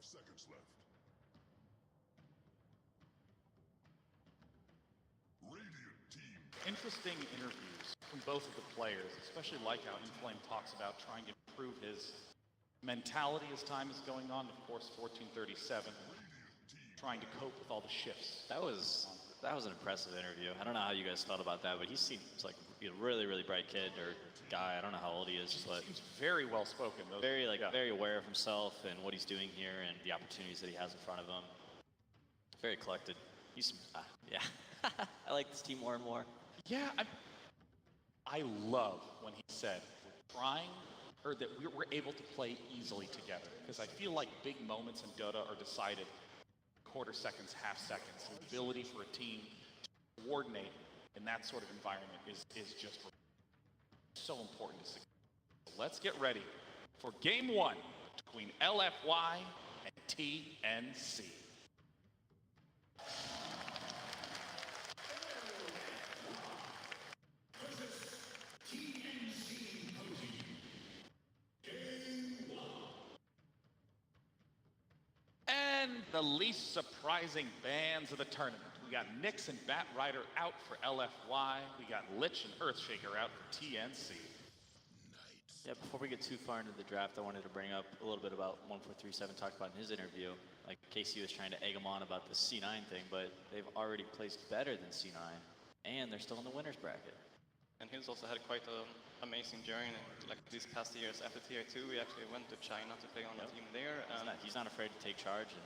seconds left. Radiant team. Interesting interviews from both of the players, especially like how Inflame talks about trying to improve his mentality as time is going on. Of course, 1437, trying to cope with all the shifts. That was an impressive interview. I don't know how you guys felt about that, but he seems like a really, really bright kid or guy. I don't know how old he is, but He's very well spoken. Very aware of himself and what he's doing here and the opportunities that he has in front of him. Very collected. Yeah. I like this team more and more. Yeah, I love when he said we're trying, or that we're able to play easily together, because I feel like big moments in Dota are decided quarter seconds, half seconds. The ability for a team to coordinate in that sort of environment is just so important to succeed. So let's get ready for game one between LFY and TNC. And the least surprising bans of the tournament. We got Nyx and Bat Rider out for LFY. We got Lich and Earthshaker out for TNC. Yeah, before we get too far into the draft, I wanted to bring up a little bit about 1437 talked about in his interview. Like Casey was trying to egg him on about the C9 thing, but they've already placed better than C9, and they're still in the winner's bracket. And he's also had quite an amazing journey. Like these past years after Tier 2, we actually went to China to play on a team there. And he's not afraid to take charge and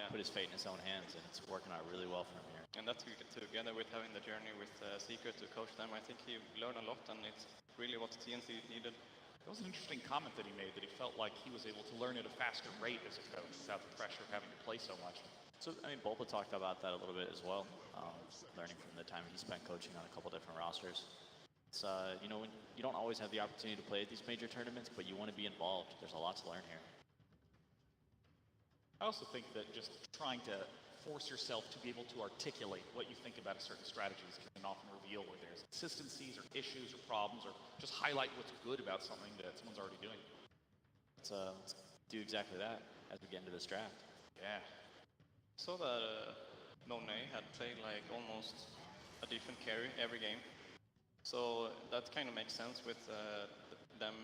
put his fate in his own hands, and it's working out really well for him here. And that's together with having the journey with Secret to coach them. I think he learned a lot, and it's really what TNC needed. That was an interesting comment that he made, that he felt like he was able to learn at a faster rate as a coach without the pressure of having to play so much. So, I mean, Bulba talked about that a little bit as well, learning from the time he spent coaching on a couple different rosters. It's, you know, when you don't always have the opportunity to play at these major tournaments, but you want to be involved. There's a lot to learn here. I also think that just trying to force yourself to be able to articulate what you think about a certain strategy can often reveal where there's consistencies or issues or problems, or just highlight what's good about something that someone's already doing. Let's do exactly that as we get into this draft. Yeah. So that Monet had played like almost a different carry every game. So that kind of makes sense with them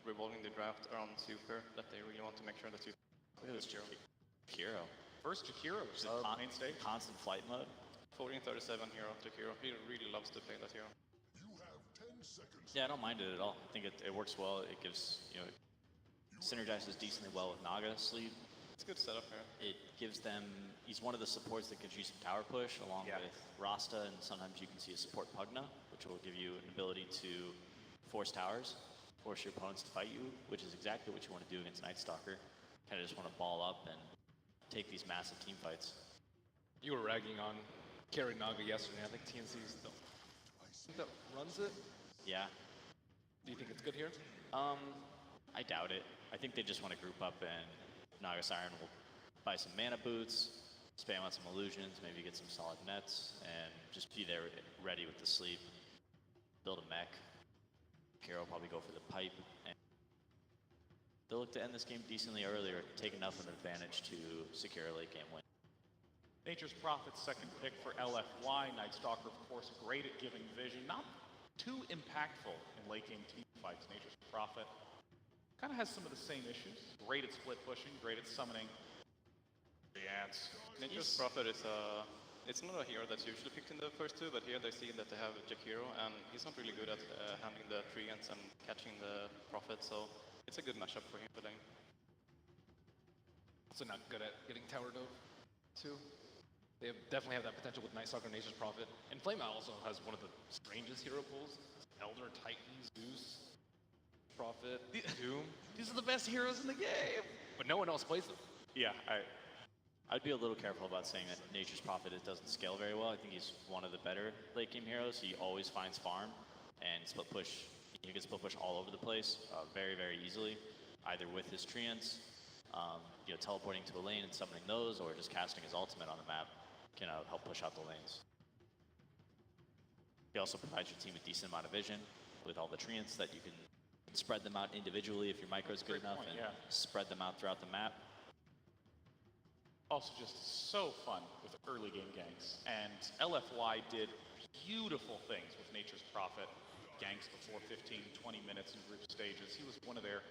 revolving the draft around Super, that they really want to make sure that you... Look at this Jakiro. First Jakiro, which is main stage. Constant flight mode. 1437 hero, Jakiro. He really loves to play that hero. You have 10 seconds. Yeah, I don't mind it at all. I think it works well. It gives, you know, synergizes decently well with Naga sleep. It's a good setup here. It gives them, he's one of the supports that gives you some tower push along with Rasta, and sometimes you can see a support Pugna, which will give you an ability to force towers, force your opponents to fight you, which is exactly what you want to do against Night Stalker. Kind of just want to ball up and take these massive team fights. You were ragging on Carry Naga yesterday. I think TNC is the that runs it. Yeah. Do you think it's good here? I doubt it. I think they just want to group up, and Naga Siren will buy some mana boots, spam on some illusions, maybe get some solid nets, and just be there ready with the sleep. Build a mech. Kiro will probably go for the pipe. And they'll look to end this game decently early or take enough of an advantage to secure a late game win. Nature's Prophet's second pick for LFY. Night Stalker, of course, great at giving vision. Not too impactful in late game team fights. Nature's Prophet kind of has some of the same issues. Great at split pushing, great at summoning the ants. Nature's Prophet is it's not a hero that's usually picked in the first two, but here they see that they have Jakiro, and he's not really good at handling the treants and catching the Prophet, so it's a good matchup for him today. Also not good at getting tower dove, too. They definitely have that potential with Night Stalker and Nature's Prophet. And Flame Out also has one of the strangest hero pools. Elder, Titan, Zeus, Prophet, Doom. These are the best heroes in the game, but no one else plays them. Yeah, I'd be a little careful about saying that Nature's Prophet doesn't scale very well. I think he's one of the better late game heroes. He always finds farm and split push. He can split push all over the place very, very easily, either with his treants, you know, teleporting to a lane and summoning those, or just casting his ultimate on the map can help push out the lanes. He also provides your team a decent amount of vision with all the treants that you can spread them out individually if your micro is good enough and spread them out throughout the map. Also just so fun with early game ganks. And LFY did beautiful things with Nature's Prophet. Ganks before 15, 20 minutes in group stages. He was one of their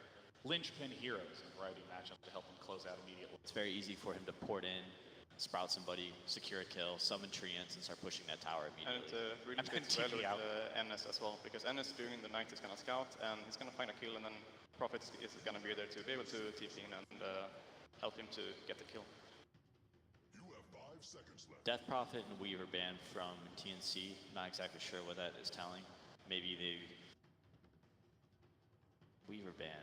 linchpin heroes in a variety of matchups to help them close out immediately. It's very easy for him to port in, sprout somebody, secure a kill, summon treants, and start pushing that tower And immediately. it really And then fits well TP with out. NS as well, because NS during the night is going to scout, and he's going to find a kill, and then Prophet is going to be there to be able to TP in and help him to get the kill. You have 5 seconds left. Death Prophet and Weaver banned from TNC. Not exactly sure what that is telling. Maybe they Weaver ban.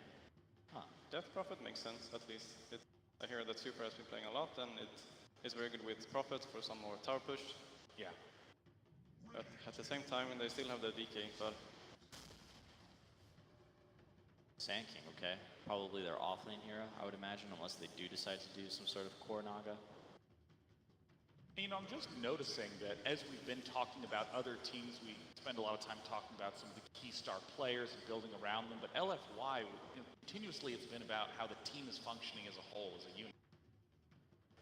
Huh. Death Prophet makes sense, at least. I hear that Super has been playing a lot, and it is very good with Prophet for some more tower push. Yeah. But at the same time, they still have the DK, but Sand King, okay. Probably their offlane hero, I would imagine, unless they do decide to do some sort of core Naga. You know, I'm just noticing that as we've been talking about other teams, we spend a lot of time talking about some of the key star players and building around them. But LFY, continuously it's been about how the team is functioning as a whole, as a unit.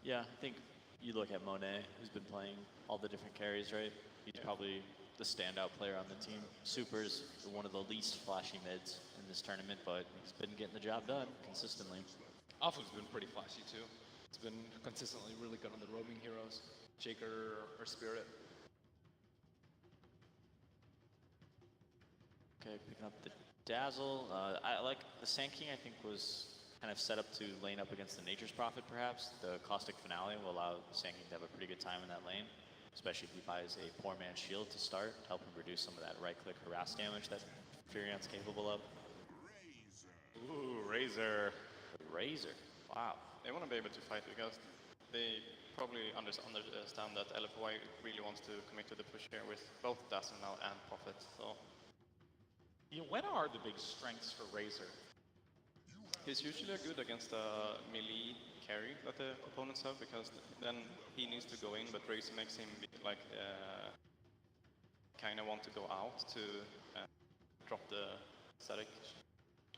Yeah, I think you look at Monet, who's been playing all the different carries, right? He's probably the standout player on the team. Super's one of the least flashy mids in this tournament, but he's been getting the job done consistently. Alpha's been pretty flashy too. It's been consistently really good on the roaming heroes, Shaker or Spirit. Okay, picking up the Dazzle. I like the Sand King, I think, was kind of set up to lane up against the Nature's Prophet, perhaps. The Caustic Finale will allow Sand King to have a pretty good time in that lane, especially if he buys a poor man's shield to start, help him reduce some of that right-click harass damage that Furion's capable of. Ooh, Razor. Razor. Wow. they want to be able to fight because they probably understand that LFY really wants to commit to the push here with both Dazzle now and Prophet. So Yeah, when are the big strengths for Razor? he's usually good against a melee carry that the opponents have because then he needs to go in, but Razor makes him like kind of want to go out to drop the static.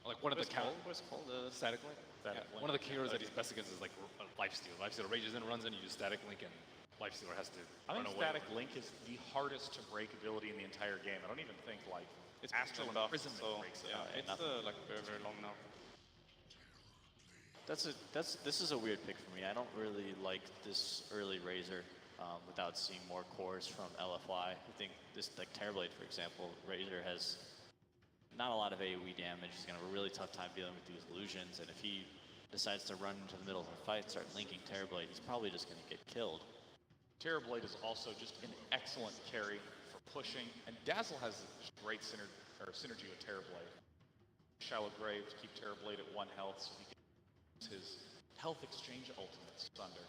Like one of the What's it called? The static link. Static Yeah. link. One of the heroes that he's best against is like Lifesteal. Lifesteal rages in, runs in, you use static link, and Lifestealer has to I run think away. Static Link is the hardest to break ability in the entire game. I don't even think like It's Astral been buffed, Imprisonment so breaks it. yeah, it's like very long now. This is a weird pick for me. I don't really like this early Razor without seeing more cores from LFY. I think this, like Terrorblade, for example, Razor has not a lot of AoE damage. He's gonna have a really tough time dealing with these illusions, and if he decides to run into the middle of the fight, start linking Terrorblade, he's probably just gonna get killed. Terrorblade is also just an excellent carry for pushing, and Dazzle has great synergy with Terrorblade. Shallow Grave to keep Terrorblade at 1 health so he can use his health exchange ultimate Thunder.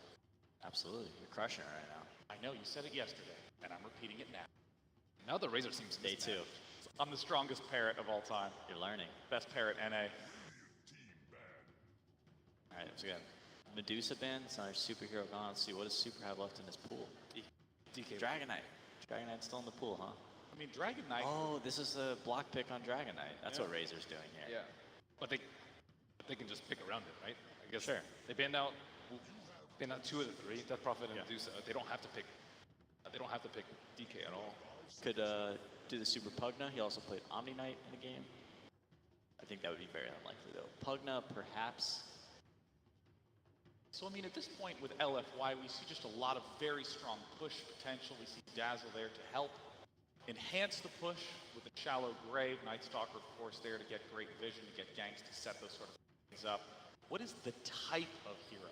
Absolutely, you're crushing it right now. I know, you said it yesterday, and I'm repeating it now. Now the Razor seems Day 2, I'm the strongest parrot of all time. you're learning. Best parrot NA. All right, so we got Medusa ban. It's not our superhero gone. Let's see, what does Super have left in his pool? DK. Dragon Knight. Dragon Knight's still in the pool, huh? I mean, Dragon Knight. Oh, this is a block pick on Dragon Knight. That's Yeah. what Razor's doing here. Yeah, but they can just pick around it, right? I guess Sure. they banned out 2 of the 3, Death Prophet and Yeah. Medusa. They don't have to pick. They don't have to pick DK at all. Could do the Super Pugna. He also played Omni Knight in the game. I think that would be very unlikely though. Pugna, perhaps. So, I mean, at this point with LFY, we see just a lot of very strong push potential. We see Dazzle there to help enhance the push with the Shallow Grave. Nightstalker, of course, there to get great vision, to get ganks, to set those sort of things up. What is the type of hero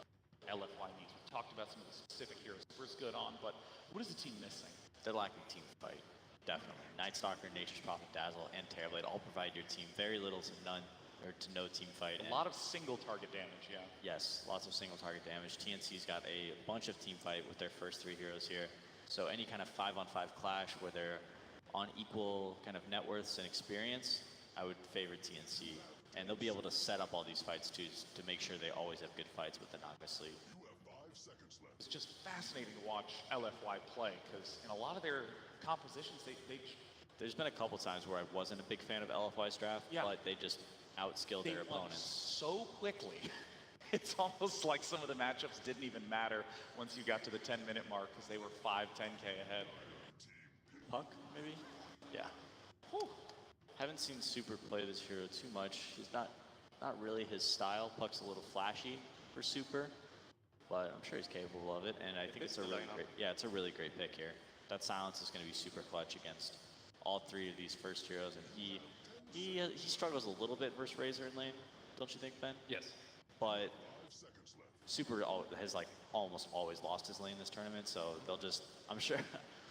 LFY needs? We talked about some of the specific heroes Super's good on, but what is the team missing? They're lacking team fight, definitely. Nightstalker, Nature's Prophet, Dazzle, and Terrorblade all provide your team very little to none or to no team fight. A lot of single target damage, yeah. Yes, lots of single target damage. TNC's got a bunch of team fight with their first 3 heroes here. So any kind of 5-on-5 clash where they're on equal kind of net worths and experience, I would favor TNC. And they'll be able to set up all these fights too to make sure they always have good fights with the Naga sleeve. You have 5 seconds left. It's just fascinating to watch LFY play because in a lot of their compositions, they There's been a couple times where I wasn't a big fan of LFY's draft, Yeah. but they just outskilled their won opponents. so quickly. It's almost like some of the matchups didn't even matter once you got to the 10-minute mark because they were 5, 10K ahead. Puck, maybe? Yeah. Whew. Haven't seen Super play this hero too much. He's not really his style. Puck's a little flashy for Super, but I'm sure he's capable of it. And I think it's a really great, it's a really great pick here. That silence is going to be super clutch against all three of these first heroes, and he struggles a little bit versus Razor in lane, don't you think, Ben? Yes. But Super has like almost always lost his lane this tournament, so they'll just, I'm sure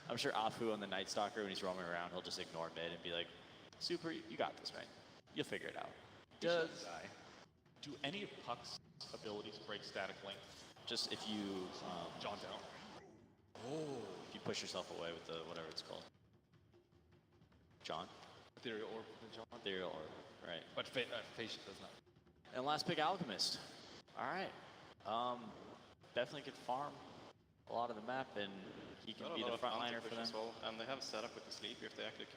Afu on the Night Stalker, when he's roaming around, he'll just ignore mid and be like, Super, you got this, man. You'll figure it out. Do any of Puck's abilities break static length? Just if you John down. if you push yourself away with the whatever it's called. John? Ethereal Orb, John. Ethereal Orb, right. But Facia does not. And last pick, Alchemist. All right. Definitely could farm a lot of the map, and he can be the frontliner for them. As well, and they have setup with the sleep if they actually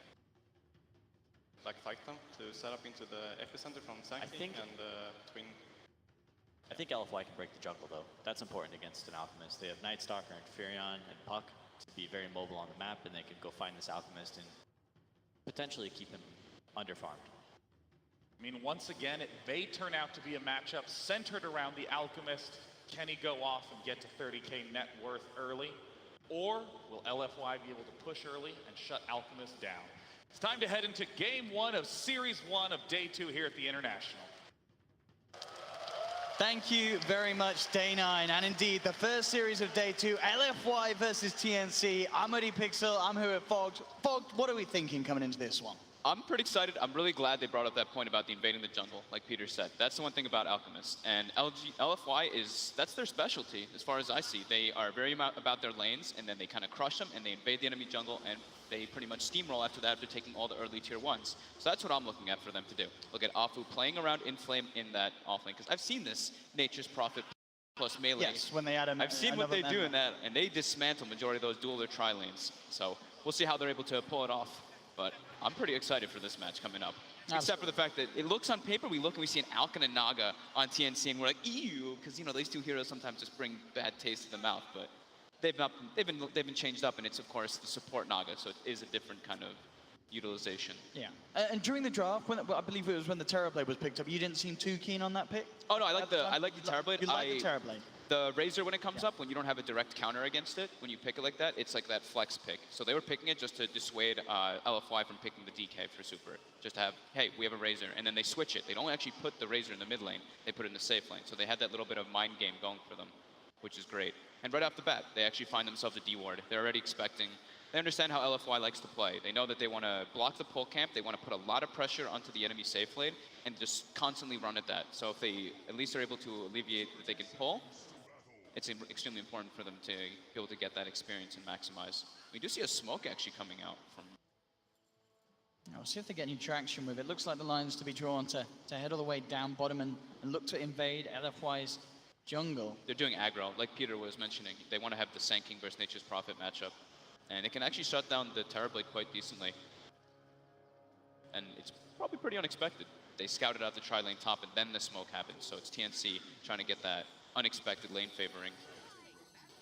like fight them to set up into the epicenter from Sanctity and Twin. I think LFY can break the jungle though. That's important against an Alchemist. They have Night Stalker and Furion and Puck to be very mobile on the map, and they can go find this Alchemist and potentially keep him underfarmed. I mean, once again, it may turn out to be a matchup centered around the Alchemist. Can he go off and get to 30K net worth early? Or will LFY be able to push early and shut Alchemist down? It's time to head into Game 1 of Series 1 of Day 2 here at the International. Thank you very much, Day 9. And indeed, the first series of Day 2, LFY versus TNC. I'm Eddie Pixel, I'm here at Fogged. Fogged, what are we thinking coming into this one? I'm pretty excited. I'm really glad they brought up that point about the invading the jungle, like Peter said. That's the one thing about Alchemist. And LFY that's their specialty, as far as I see. They are very about their lanes, and then they kind of crush them, and they invade the enemy jungle, and they pretty much steamroll after that after taking all the early tier 1s. So that's what I'm looking at for them to do. Look at Afu playing around Inflame in that offlane, because I've seen this Nature's Prophet plus melee. Yes, when they add I've seen what they do in that, and they dismantle majority of those dual or tri lanes. So we'll see how they're able to pull it off. But I'm pretty excited for this match coming up. Absolutely. Except for the fact that it looks on paper, we look and we see an Alkin and Naga on TNC, and we're like, ew, because you know these two heroes sometimes just bring bad taste to the mouth. But they've been changed up, and it's of course the support Naga, so it is a different kind of utilization. Yeah. And during the draft, when I believe it was when the Terrorblade was picked up, you didn't seem too keen on that pick? Oh no, I like the Terrorblade. You like the Terrorblade? The Razor, when it comes up, when you don't have a direct counter against it, when you pick it like that, it's like that flex pick. So they were picking it just to dissuade LFY from picking the DK for Super. Just to have, hey, we have a Razor, and then they switch it. They don't actually put the Razor in the mid lane, they put it in the safe lane. So they had that little bit of mind game going for them, which is great. And right off the bat, they actually find themselves a D-ward. They're already expecting, they understand how LFY likes to play. They know that they want to block the pull camp, they want to put a lot of pressure onto the enemy safe lane, and just constantly run at that. So if they at least are able to alleviate that they can pull, it's extremely important for them to be able to get that experience and maximize. We do see a smoke actually coming out from... We'll see if they get any traction with it. Looks like the line's to be drawn to head all the way down bottom and look to invade LFY's jungle. They're doing aggro, like Peter was mentioning. They want to have the Sand King versus Nature's Prophet matchup. And it can actually shut down the Terrorblade quite decently. And it's probably pretty unexpected. They scouted out the tri-lane top and then the smoke happened. So it's TNC trying to get that unexpected lane favoring.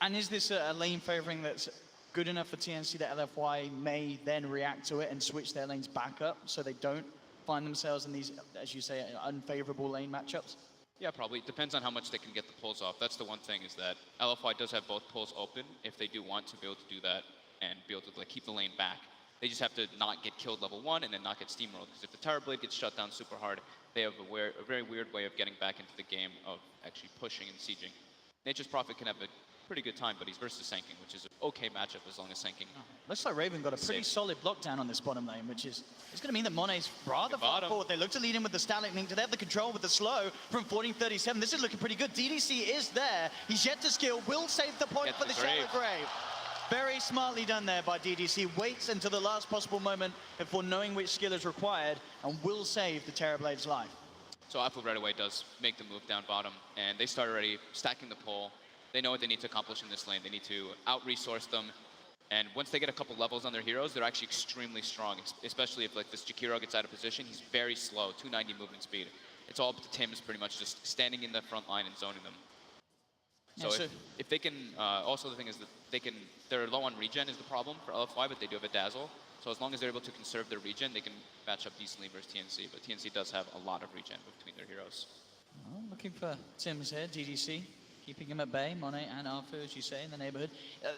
And is this a lane favoring that's good enough for TNC that LFY may then react to it and switch their lanes back up so they don't find themselves in these, as you say, unfavorable lane matchups? Yeah, probably. It depends on how much they can get the pulls off. That's the one thing, is that LFY does have both pulls open if they do want to be able to do that and be able to like keep the lane back. They just have to not get killed level 1 and then not get steamrolled, because if the Terrorblade gets shut down super hard, they have a very weird way of getting back into the game of actually pushing and sieging. Nature's Prophet can have a pretty good time, but he's versus Sand King, which is an okay matchup as long as Sand King. Looks like Raven got a pretty solid blockdown on this bottom lane, which is going to mean that Monet's rather far forward. They look to lead in with the Static Link. Do they have the control with the slow from 1437? This is looking pretty good. DDC is there. He's yet to skill. Will save the point for the Shadow Grave. Very smartly done there by DDC. Waits until the last possible moment before knowing which skill is required and will save the Terrorblade's life. So Afu right away does make the move down bottom, and they start already stacking the pole. They know what they need to accomplish in this lane. They need to out-resource them, and once they get a couple levels on their heroes, they're actually extremely strong, especially if like this Jakiro gets out of position. He's very slow, 290 movement speed. it's all up to Tims pretty much just standing in the front line and zoning them. So, Yeah, if they can, also the thing is that they're low on regen is the problem for LFY, but they do have a dazzle. So as long as they're able to conserve their regen, they can match up decently versus TNC. But TNC does have a lot of regen between their heroes. Well, looking for Tims here, DDC. Keeping him at bay, Monet and Arfu, as you say, in the neighborhood.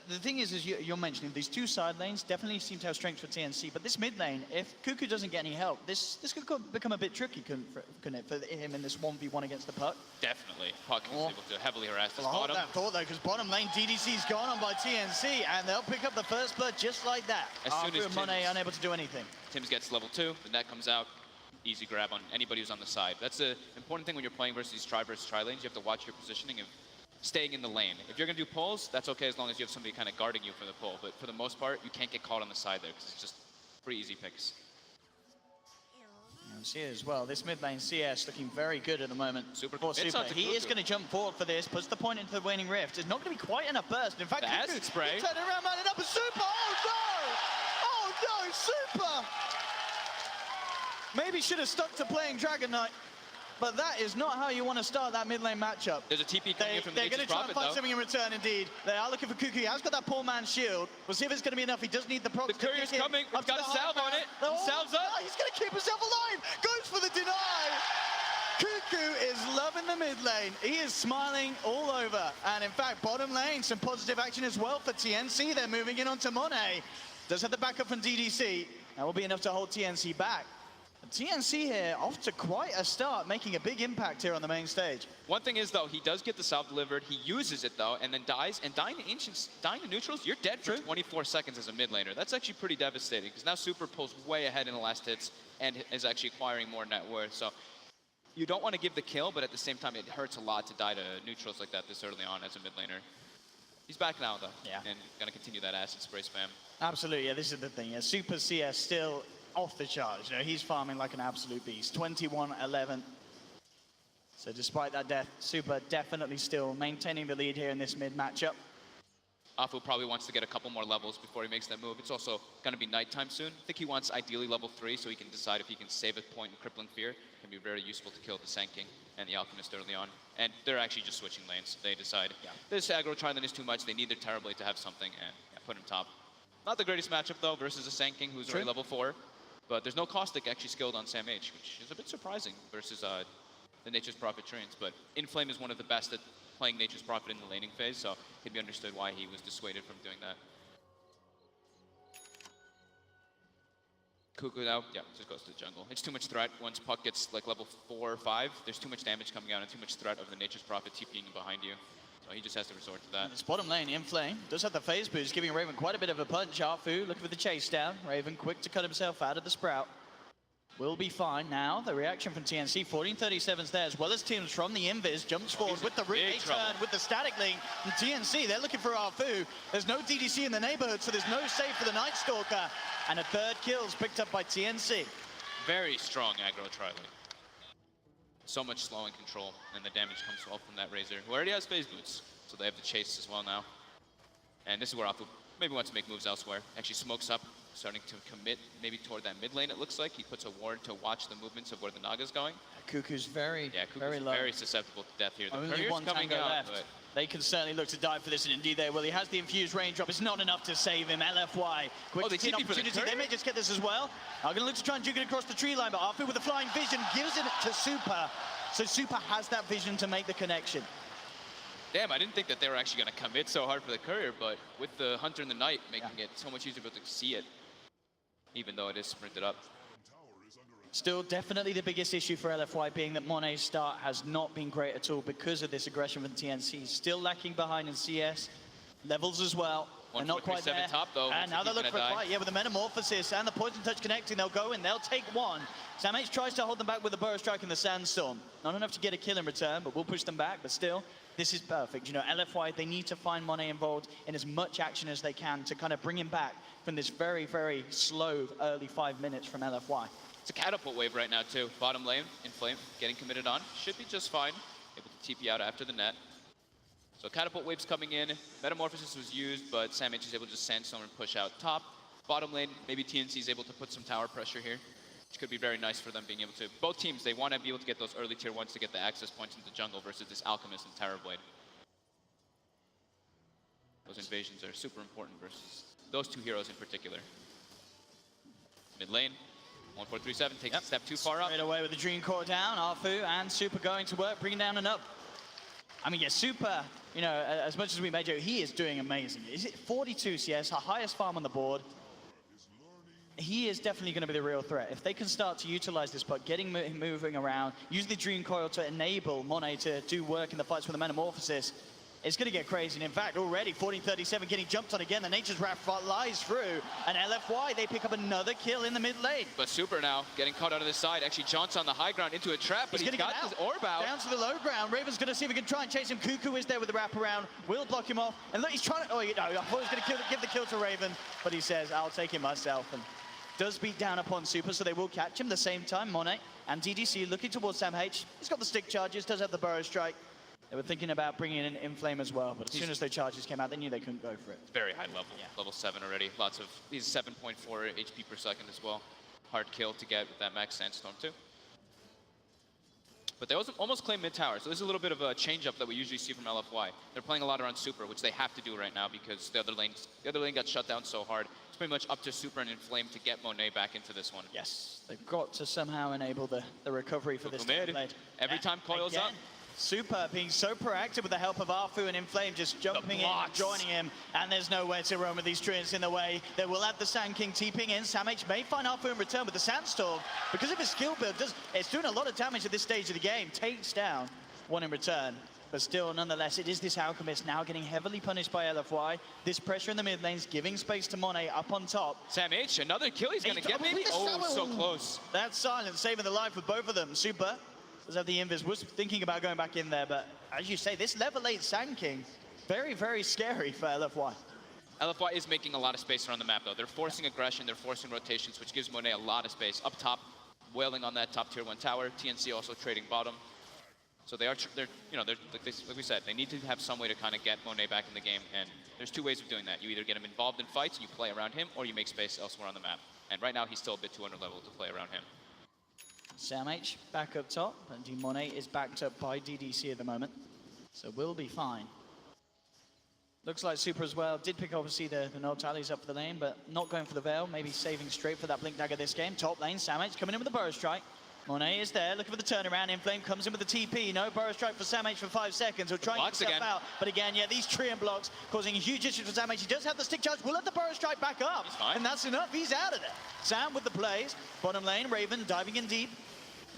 The thing is you're mentioning, these two side lanes definitely seem to have strengths for TNC, but this mid lane, if Cuckoo doesn't get any help, this could become a bit tricky, couldn't it, for him in this 1v1 against the Puck? Definitely. Puck is able to heavily harass this Well, bottom. hold that thought, though, because bottom lane, DDC's gone on by TNC, and they'll pick up the first blood just like that. As soon as and Monet unable to do anything. Tims gets level 2, the net comes out. Easy grab on anybody who's on the side. That's the important thing when you're playing versus these tri versus tri lanes. You have to watch your positioning of staying in the lane. If you're going to do pulls, that's okay as long as you have somebody kind of guarding you for the pull. But for the most part, you can't get caught on the side there because it's just pretty easy picks. And see as well, this mid lane CS looking very good at the moment. Super For cool. Super. He is going to jump forward for this, puts the point into the waning rift. It's not going to be quite enough burst. In fact, the acid spray. Turn around, man, it up, and Super! Oh no! Oh no, Super! Maybe should have stuck to playing Dragon Knight. But that is not how you want to start that mid lane matchup. There's a TP coming in from the They're going to try and find something in return, indeed. They are looking for Cuckoo. He has got that poor man's shield. We'll see if it's going to be enough. He does need the procs. The courier's coming. He's got a salve on it. He salves up. Oh, he's going to keep himself alive. Goes for the deny. Cuckoo is loving the mid lane. He is smiling all over. And in fact, bottom lane, some positive action as well for TNC. They're moving in onto Monet. Does have the backup from DDC. That will be enough to hold TNC back. TNC here off to quite a start, making a big impact here on the main stage. One thing is, though, he does get the salve delivered. He uses it, though, and then dies. And dying to Ancients, dying to neutrals, you're dead for 24 seconds as a mid laner. That's actually pretty devastating, because now Super pulls way ahead in the last hits and is actually acquiring more net worth. So you don't want to give the kill, but at the same time, it hurts a lot to die to neutrals like that this early on as a mid laner. He's back now, though, and going to continue that acid spray spam. Absolutely, yeah, this is the thing. Yeah, Super CS still off the charts. You know, he's farming like an absolute beast. 21-11. So despite that death, Super definitely still maintaining the lead here in this mid matchup. Afu probably wants to get a couple more levels before he makes that move. It's also going to be nighttime soon. I think he wants ideally level 3 so he can decide if he can save a point in Crippling Fear. It can be very useful to kill the Sand King and the Alchemist early on. And they're actually just switching lanes. They decide, this aggro tri-lane is too much. They need their Terror Blade to have something and put him top. Not the greatest matchup, though, versus a Sand King who's already level 4. But there's no Caustic actually skilled on Sam H, which is a bit surprising versus the Nature's Prophet Trains. But Inflame is one of the best at playing Nature's Prophet in the laning phase, so it can be understood why he was dissuaded from doing that. Cuckoo now, just goes to the jungle. It's too much threat. Once Puck gets like level 4 or 5, there's too much damage coming out and too much threat of the Nature's Prophet TPing behind you. So he just has to resort to that. This bottom lane, Inflame, does have the phase boost, giving Raven quite a bit of a punch. Arfu looking for the chase down. Raven quick to cut himself out of the Sprout. Will be fine now. The reaction from TNC, 1437's there, as well as Tims from the Invis. Jumps forward with the root turn, with the static link. From TNC, they're looking for Arfu. There's no DDC in the neighborhood, so there's no save for the Night Stalker. And a third kill's picked up by TNC. Very strong aggro tri-lane. So much slow and control, and the damage comes well from that Razor, who already has phase boots, so they have the chase as well now. And this is where Afu maybe wants to make moves elsewhere. Actually smokes up, starting to commit maybe toward that mid lane, it looks like. He puts a ward to watch the movements of where the Naga's going. Cuckoo's very low. Very susceptible to death here. The Only one coming tango out, left. but They can certainly look to die for this, and indeed they will. He has the infused raindrop. It's not enough to save him. LFY. Quick they TP for the opportunity. They may just get this as well. I'm going to look to try and juke it across the tree line, but Arfu with the flying vision gives it to Super. So Super has that vision to make the connection. damn, I didn't think that they were actually going to commit so hard for the courier, but with the Hunter and the Knight making it so much easier to see it, even though it is sprinted up. Still, definitely the biggest issue for LFY being that Monet's start has not been great at all because of this aggression from TNC. Still lacking behind in CS. Levels as well. They're not quite there. Top, though. And now they're looking for a fight. Yeah, with the Metamorphosis and the Poison Touch connecting, they'll go in. They'll take one. Sam H tries to hold them back with the Burrow Strike in the Sandstorm. Not enough to get a kill in return, but we'll push them back. But still, this is perfect. You know, LFY, they need to find Monet involved in as much action as they can to kind of bring him back from this very, very slow early 5 minutes from LFY. It's a catapult wave right now, too. Bottom lane, Inflame, getting committed on. Should be just fine. Able to TP out after the net. So catapult waves coming in. Metamorphosis was used, but Sam H is able to just Sandstorm and push out top. Bottom lane, maybe TNC is able to put some tower pressure here. which could be very nice for them being able to. Both teams, they want to be able to get those early tier 1s to get the access points into the jungle versus this Alchemist and Terrorblade. Those invasions are super important versus those two heroes in particular. Mid lane, 1437 takes a step too far up. Straight away with the Dream Core down, Arfu and Super going to work, bringing down an up. I mean, yeah, Super, you know, as much as we made joke, he is doing amazing. Is it 42 CS, our highest farm on the board? He is definitely going to be the real threat. If they can start to utilize this puck, getting moving around, use the Dream Coil to enable Monet to do work in the fights with the Metamorphosis, it's going to get crazy. And in fact, already 1437 getting jumped on again. The Nature's Wrath flies through. And LFY, they pick up another kill in the mid lane. But Super now getting caught out of the side. Actually jaunts on the high ground into a trap, but he's got his orb out. Down to the low ground. Raven's going to see if he can try and chase him. Cuckoo is there with the wraparound. Will block him off. And look, he's trying to... Oh, no, I thought he was going to give the kill to Raven. But he says, I'll take it myself. And does beat down upon Super, so they will catch him. The same time, Monet and DDC looking towards Sam H. He's got the stick charges, does have the burrow strike. They were thinking about bringing in Inflame as well, but as soon as those charges came out, they knew they couldn't go for it. Very high level, level 7 already. Lots of, he's 7.4 HP per second as well. Hard kill to get with that max Sandstorm too. But they almost claim mid tower, so this is a little bit of a change up that we usually see from LFY. They're playing a lot around Super, which they have to do right now because the other lane got shut down so hard. It's pretty much up to Super and Inflame to get Monet back into this one. Yes, they've got to somehow enable the recovery for this lane. Every time coils up. Super being so proactive with the help of Arfu and Inflame, just jumping in, joining him, and there's nowhere to roam with these treants in the way. They will have the Sand King TPing in. Sam H may find Arfu in return with the Sandstorm. Because of his skill build, it's doing a lot of damage at this stage of the game. Takes down one in return. But still, nonetheless, it is this Alchemist now getting heavily punished by LFY. This pressure in the mid lanes, giving space to Monet up on top. Sam H, another kill he's going to get maybe? Oh, so close. That's silence, saving the life of both of them. Super does have the invis, was thinking about going back in there, but as you say, this level 8 Sand King, very, very scary for LFY. LFY is making a lot of space around the map, though. They're forcing aggression, they're forcing rotations, which gives Monet a lot of space. Up top, wailing on that top tier 1 tower. TNC also trading bottom. So they're like we said, they need to have some way to kind of get Monet back in the game, and there's two ways of doing that. You either get him involved in fights and you play around him, or you make space elsewhere on the map. And right now, he's still a bit too under level to play around him. Sam H back up top, and Monet is backed up by DDC at the moment, so we'll be fine. Looks like Super as well did pick obviously the null tallies up for the lane, but not going for the Veil, maybe saving straight for that Blink Dagger this game. Top lane, Sam H coming in with the Burrow Strike. Monet is there, looking for the turnaround. Inflame comes in with the TP. No Burrow Strike for Sam H for 5 seconds. He'll try and get himself out. But again, yeah, these treant blocks causing huge issues for Sam H. He does have the stick charge. We'll let the Burrow Strike back up. And that's enough. He's out of there. Sam with the plays. Bottom lane, Raven diving in deep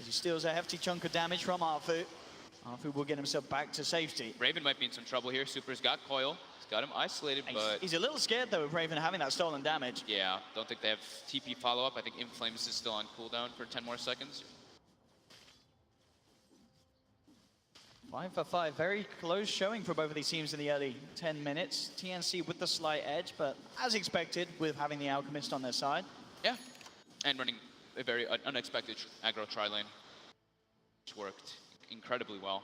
as he steals a hefty chunk of damage from Arfu. Arfu will get himself back to safety. Raven might be in some trouble here. Super's got Coil. He's got him isolated, but... He's a little scared, though, of Raven having that stolen damage. Yeah, don't think they have TP follow-up. I think Inflames is still on cooldown for 10 more seconds. 5 for 5, very close showing for both of these teams in the early 10 minutes. TNC with the slight edge, but as expected, with having the Alchemist on their side. Yeah, and running a very unexpected aggro tri-lane, which worked incredibly well.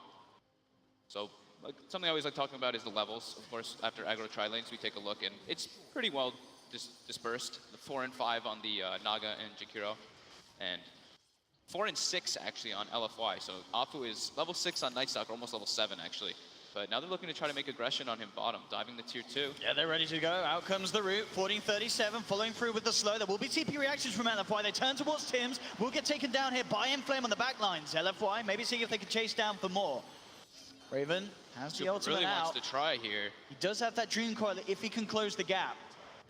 So, something I always like talking about is the levels. Of course, after aggro tri-lanes, we take a look, and it's pretty well dispersed. The 4 and 5 on the Naga and Jakiro, and 4 and 6 actually on LFY. So Afu is level 6 on Nightstalker, almost level 7 actually. But now they're looking to try to make aggression on him bottom, diving the tier 2. Yeah, they're ready to go. Out comes the root. 1437 following through with the slow. There will be TP reactions from LFY. They turn towards Tims. Will get taken down here by Inflame on the back lines. LFY maybe seeing if they can chase down for more. Raven has the ultimate really out. Wants to try here. He does have that Dream Coil if he can close the gap.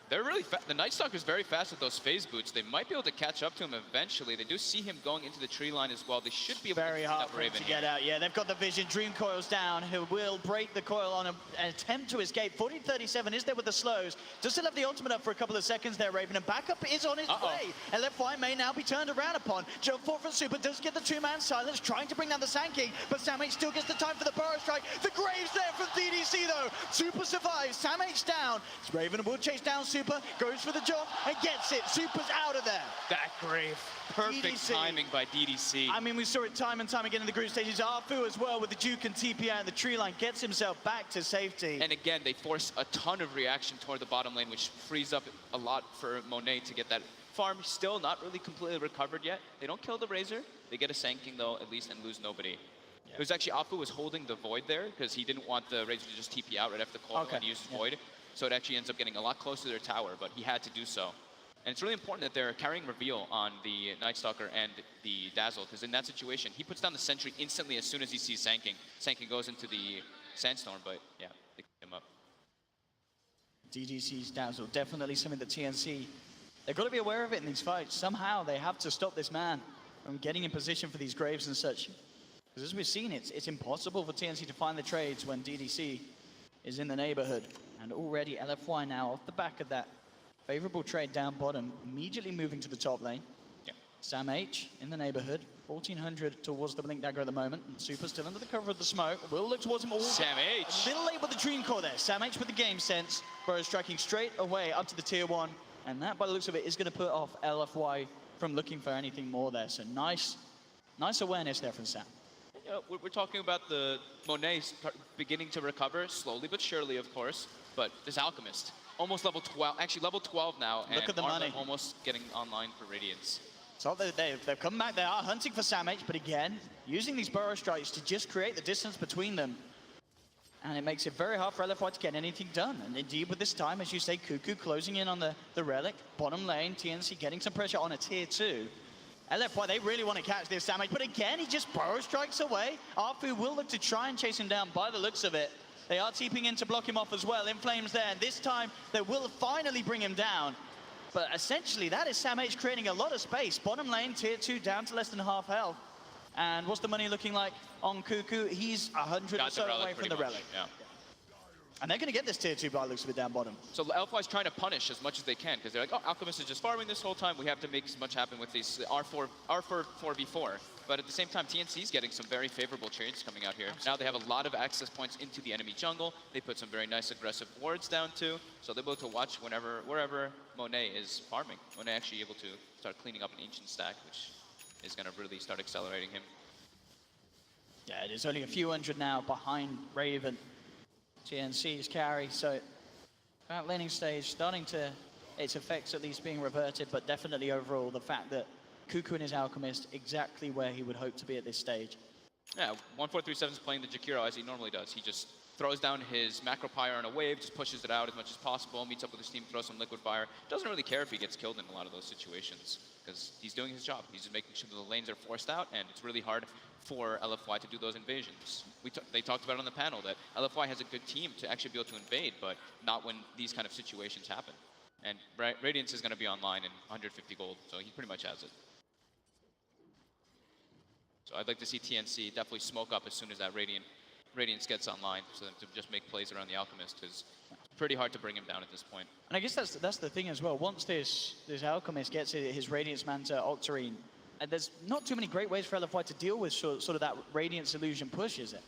They're really the Nightstalker's very fast with those phase boots. They might be able to catch up to him eventually. They do see him going into the tree line as well. They should be able very to hard for him to get out. Yeah, they've got the vision. Dream Coil's down. He will break the coil on an attempt to escape. 1437 is there with the slows. Does still have the ultimate up for a couple of seconds there, Raven. And backup is on his way. LFY may now be turned around upon. Jump forward from Super does get the two-man silence, trying to bring down the Sand King, but Sam H still gets the time for the Burrow Strike. The Graves there from DDC though. Super survives. Sam H down. Raven will chase down Super. Goes for the jump and gets it. Super's out of there. That Grave. Perfect DDC. timing by DDC. I mean, we saw it time and time again in the group stages. Arfu as well with the Duke and TP and the tree line gets himself back to safety. And again, they force a ton of reaction toward the bottom lane, which frees up a lot for Monet to get that farm still not really completely recovered yet. They don't kill the Razor. They get a Sanking though, at least, and lose nobody. It was actually Afu was holding the Void there because he didn't want the Razor to just TP out right after the call and use Void. So it actually ends up getting a lot closer to their tower, but he had to do so. And it's really important that they're carrying Reveal on the Night Stalker and the Dazzle, because in that situation, he puts down the Sentry instantly as soon as he sees Sanking. Sanking goes into the Sandstorm, but yeah, they pick him up. DDC's Dazzle, definitely something that TNC, they've got to be aware of it in these fights. Somehow they have to stop this man from getting in position for these Graves and such. Because as we've seen, it's impossible for TNC to find the trades when DDC is in the neighborhood. And already LFY now off the back of that favorable trade down bottom, immediately moving to the top lane. Yeah. Sam H in the neighborhood, 1400 towards the Blink Dagger at the moment. And Super still under the cover of the smoke. Will look towards him. Sam H. A little late with the Dream Core there. Sam H with the game sense. Burrow striking straight away up to the tier 1. And that, by the looks of it, is going to put off LFY from looking for anything more there. So nice awareness there from Sam. Yeah, we're talking about the Monet beginning to recover, slowly but surely, of course. But this Alchemist, almost level 12, actually level 12 now. Look at the money. Almost getting online for Radiance. So they've come back, they are hunting for Sam H, but again, using these burrow strikes to just create the distance between them. And it makes it very hard for LFY to get anything done. And indeed, with this time, as you say, Cuckoo closing in on the Relic. Bottom lane, TNC getting some pressure on a tier 2. LFY, they really want to catch this Sam H, but again, he just burrow strikes away. Afu will look to try and chase him down by the looks of it. They are TPing in to block him off as well. In Flames there, and this time they will finally bring him down. But essentially, that is Sam H creating a lot of space. Bottom lane, tier 2, down to less than half health. And what's the money looking like on Cuckoo? He's 100 or so away from the Relic. Yeah. And they're going to get this tier 2 by the looks of it down bottom. So LFY's trying to punish as much as they can, because they're like, oh, Alchemist is just farming this whole time. We have to make as much happen with these R4 4v4. But at the same time, TNC's getting some very favorable trades coming out here. Now they have a lot of access points into the enemy jungle. They put some very nice aggressive wards down too. So they're able to watch wherever Monet is farming. Monet actually able to start cleaning up an ancient stack, which is going to really start accelerating him. Yeah, it is only a few hundred now behind Raven. TNC's carry, so that laning stage starting to, its effects at least being reverted, but definitely overall the fact that Cuckoo and his Alchemist exactly where he would hope to be at this stage. Yeah, 1437's playing the Jakiro as he normally does. He just throws down his Macro Pyre on a wave, just pushes it out as much as possible, meets up with his team, throws some Liquid Fire. Doesn't really care if he gets killed in a lot of those situations, because he's doing his job. He's just making sure that the lanes are forced out, and it's really hard for LFY to do those invasions. They talked about it on the panel that LFY has a good team to actually be able to invade, but not when these kind of situations happen. And Radiance is going to be online in 150 gold, so he pretty much has it. So I'd like to see TNC definitely smoke up as soon as that Radiance gets online, so to just make plays around the Alchemist, because it's pretty hard to bring him down at this point. And I guess that's the thing as well. Once this Alchemist gets his Radiance Manta Octarine, and there's not too many great ways for LFY to deal with sort of that Radiance illusion push, is it?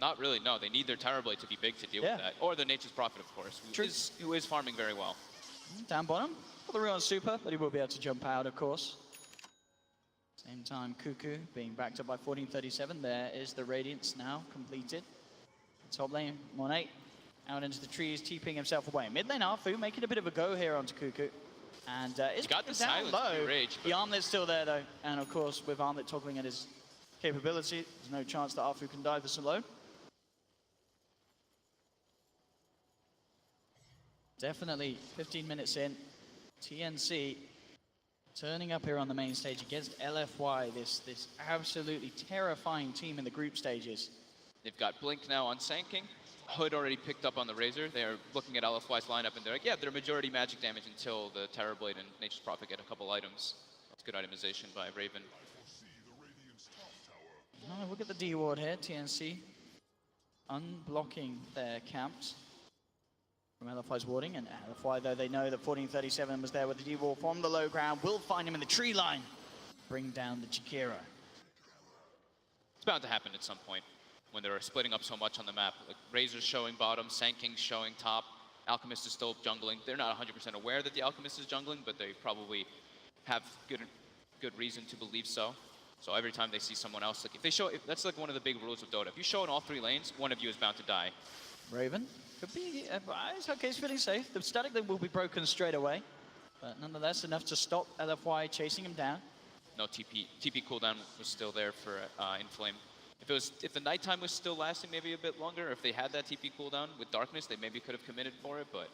Not really, no. They need their Tower Blade to be big to deal with that. Or the Nature's Prophet, of course, who is farming very well. Down bottom, for the real Super, but he will be able to jump out, of course. Same time, Cuckoo being backed up by 1437. There is the Radiance now completed. Top lane, Monet out into the trees, TPing himself away. Mid lane, Afu making a bit of a go here onto Cuckoo. And it's got the down silence low. Rage, the Armlet's still there though. And of course, with Armlet toggling at his capability, there's no chance that Afu can dive this alone. Definitely 15 minutes in. TNC turning up here on the main stage against LFY, this absolutely terrifying team in the group stages. They've got Blink now on Sanking. Hood already picked up on the Razor. They are looking at LFY's lineup and they're like, yeah, they're majority magic damage until the Terror Blade and Nature's Prophet get a couple items. That's good itemization by Raven. Oh, look at the D ward here, TNC unblocking their camps from LFY's warding, and LFY, though they know that 1437 was there with the D ward from the low ground, will find him in the tree line, bring down the Jakiro. It's bound to happen at some point when they're splitting up so much on the map. Like Razor's showing bottom, Sanking's showing top, Alchemist is still jungling. They're not 100% aware that the Alchemist is jungling, but they probably have good reason to believe so. So every time they see someone else, like that's like one of the big rules of Dota. If you show in all three lanes, one of you is bound to die. Raven could be, it's okay, he's feeling safe. The static then will be broken straight away. But nonetheless, enough to stop LFY chasing him down. No TP. TP cooldown was still there for Inflame. If the nighttime was still lasting maybe a bit longer, if they had that TP cooldown with darkness, they maybe could have committed for it, but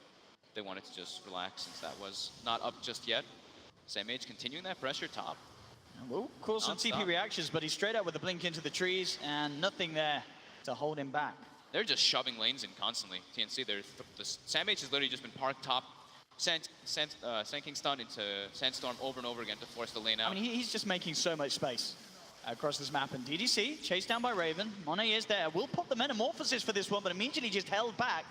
they wanted to just relax since that was not up just yet. Samage continuing that pressure top. Will cause some TP reactions, but he's straight up with a blink into the trees and nothing there to hold him back. They're just shoving lanes in constantly. TNC, the Samage has literally just been parked top, Sand Stun into Sandstorm over and over again to force the lane out. I mean, he's just making so much space across this map. And DDC, chased down by Raven. Monet is there. Will pop the Metamorphosis for this one, but immediately just held back.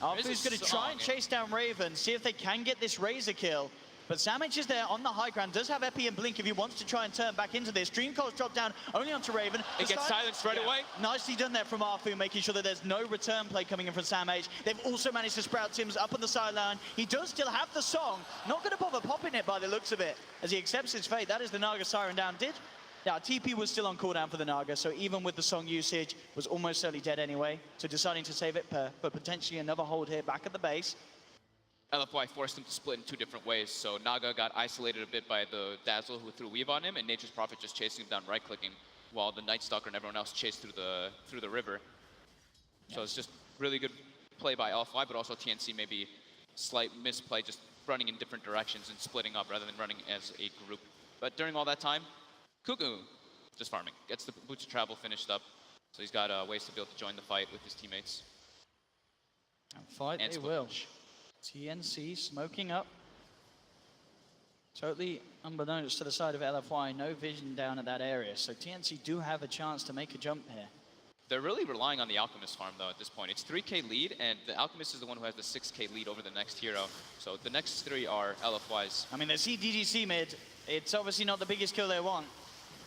Alpha's going to try and chase down Raven, see if they can get this Razor kill. But Samage is there on the high ground, does have Epi and Blink if he wants to try and turn back into this. Dream Coil's dropped down only onto Raven. It gets silenced right away. Nicely done there from Arfu, making sure that there's no return play coming in from Samage. They've also managed to sprout Tim's up on the sideline. He does still have the song. Not going to bother popping it by the looks of it, as he accepts his fate. That is the Naga Siren down. Yeah, TP was still on cooldown for the Naga, so even with the song usage, was almost certainly dead anyway. So deciding to save it for potentially another hold here back at the base. LFY forced him to split in two different ways, so Naga got isolated a bit by the Dazzle who threw Weave on him, and Nature's Prophet just chasing him down right-clicking, while the Night Stalker and everyone else chased through the river. So it's just really good play by LFY, but also TNC maybe slight misplay, just running in different directions and splitting up rather than running as a group. But during all that time, Cuckoo just farming, gets the Boots of Travel finished up, so he's got ways to be able to join the fight with his teammates. And fight they will. TNC smoking up. Totally unbeknownst to the side of LFY, no vision down at that area. So TNC do have a chance to make a jump here. They're really relying on the Alchemist farm though at this point. It's 3k lead, and the Alchemist is the one who has the 6k lead over the next hero. So the next three are LFY's. I mean, they see DDC mid. It's obviously not the biggest kill they want,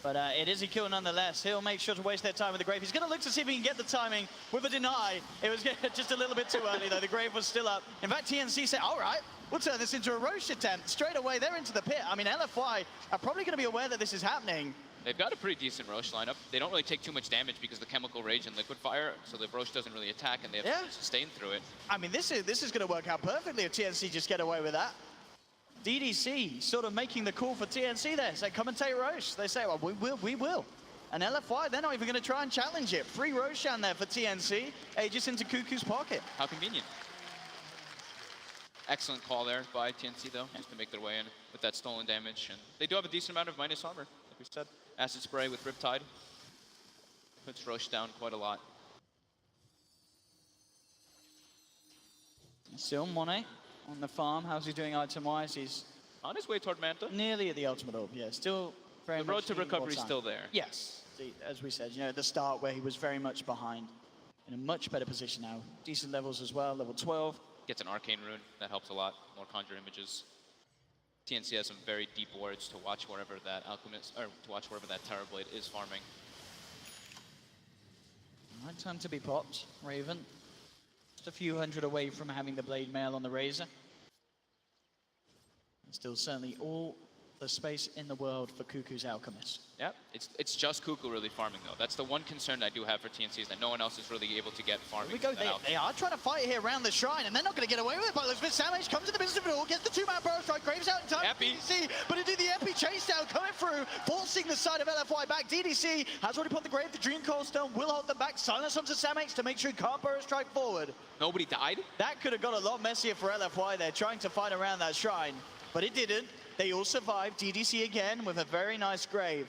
but it is a kill nonetheless. He'll make sure to waste their time with the Grave. He's going to look to see if he can get the timing with a deny. It was just a little bit too early, though. The Grave was still up. In fact, TNC said, all right, we'll turn this into a Roche attempt. Straight away, they're into the pit. I mean, LFY are probably going to be aware that this is happening. They've got a pretty decent Roche lineup. They don't really take too much damage because of the Chemical Rage and Liquid Fire, so the Roche doesn't really attack, and they have to sustain through it. I mean, this is going to work out perfectly if TNC just get away with that. DDC sort of making the call for TNC there. Say, come and take Roche. They say, well, we will. And LFY, they're not even going to try and challenge it. Free Roshan there for TNC. Aegis into Cuckoo's pocket. How convenient. Excellent call there by TNC, though, just to make their way in with that stolen damage. And they do have a decent amount of minus armor, like we said. Acid Spray with Riptide puts Roche down quite a lot. Still Monet on the farm. How's he doing item-wise? He's on his way toward Manta. Nearly at the ultimate orb, yeah. Still very much. The road to recovery is still there. Yes. As we said, you know, at the start where he was very much behind. In a much better position now. Decent levels as well, level 12. Gets an Arcane Rune, that helps a lot. More Conjure Images. TNC has some very deep wards to watch wherever that Alchemist, or to watch wherever that Terrorblade is farming. Right time to be popped, Raven. Just a few hundred away from having the Blade Mail on the Razor. And still certainly all the space in the world for Cuckoo's Alchemist. Yeah, it's just Cuckoo really farming though. That's the one concern I do have for TNC is that no one else is really able to get farming. Here we go, they are trying to fight here around the shrine, and they're not going to get away with it. But Samage comes to the business of it all, gets the two-man Burrow Strike, Graves out in time. DDC, but it did the Epi chase down, coming through, forcing the side of LFY back. DDC has already put the Grave, the Dream Coil Stone will hold them back. Silence onto Samage to make sure he can't Burrow Strike forward. Nobody died? That could have got a lot messier for LFY there, trying to fight around that shrine, but it didn't. They all survived. DDC again with a very nice Grave.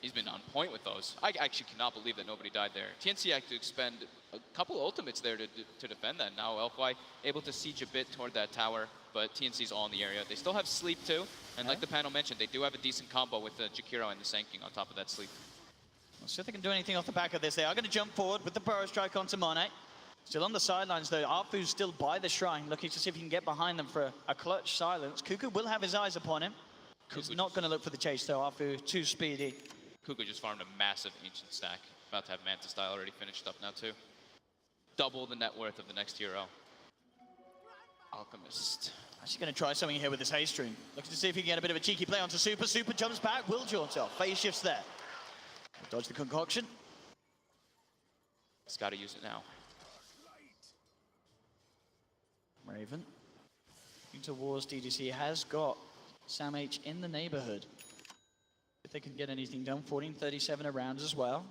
He's been on point with those. I actually cannot believe that nobody died there. TNC had to expend a couple ultimates there to defend that. Now LFY able to siege a bit toward that tower, but TNC's all in the area. They still have Sleep too, and like the panel mentioned, they do have a decent combo with the Jakiro and the Sanking on top of that Sleep. We'll see if they can do anything off the back of this. They are going to jump forward with the Burrow Strike onto Monet. Still on the sidelines though, Arfu's still by the shrine, looking to see if he can get behind them for a clutch silence. Cuckoo will have his eyes upon him. He's not going to look for the chase though, Arfu too speedy. Cuckoo just farmed a massive Ancient stack. About to have Manta Style already finished up now too. Double the net worth of the next hero. Alchemist. Actually going to try something here with this haste rune. Looking to see if he can get a bit of a cheeky play onto Super. Super jumps back, will jaunt off. Phase shifts there. Dodge the concoction. He's got to use it now. Raven. towards DDC has got Sam H in the neighborhood. If they can get anything done, 14:37 around as well.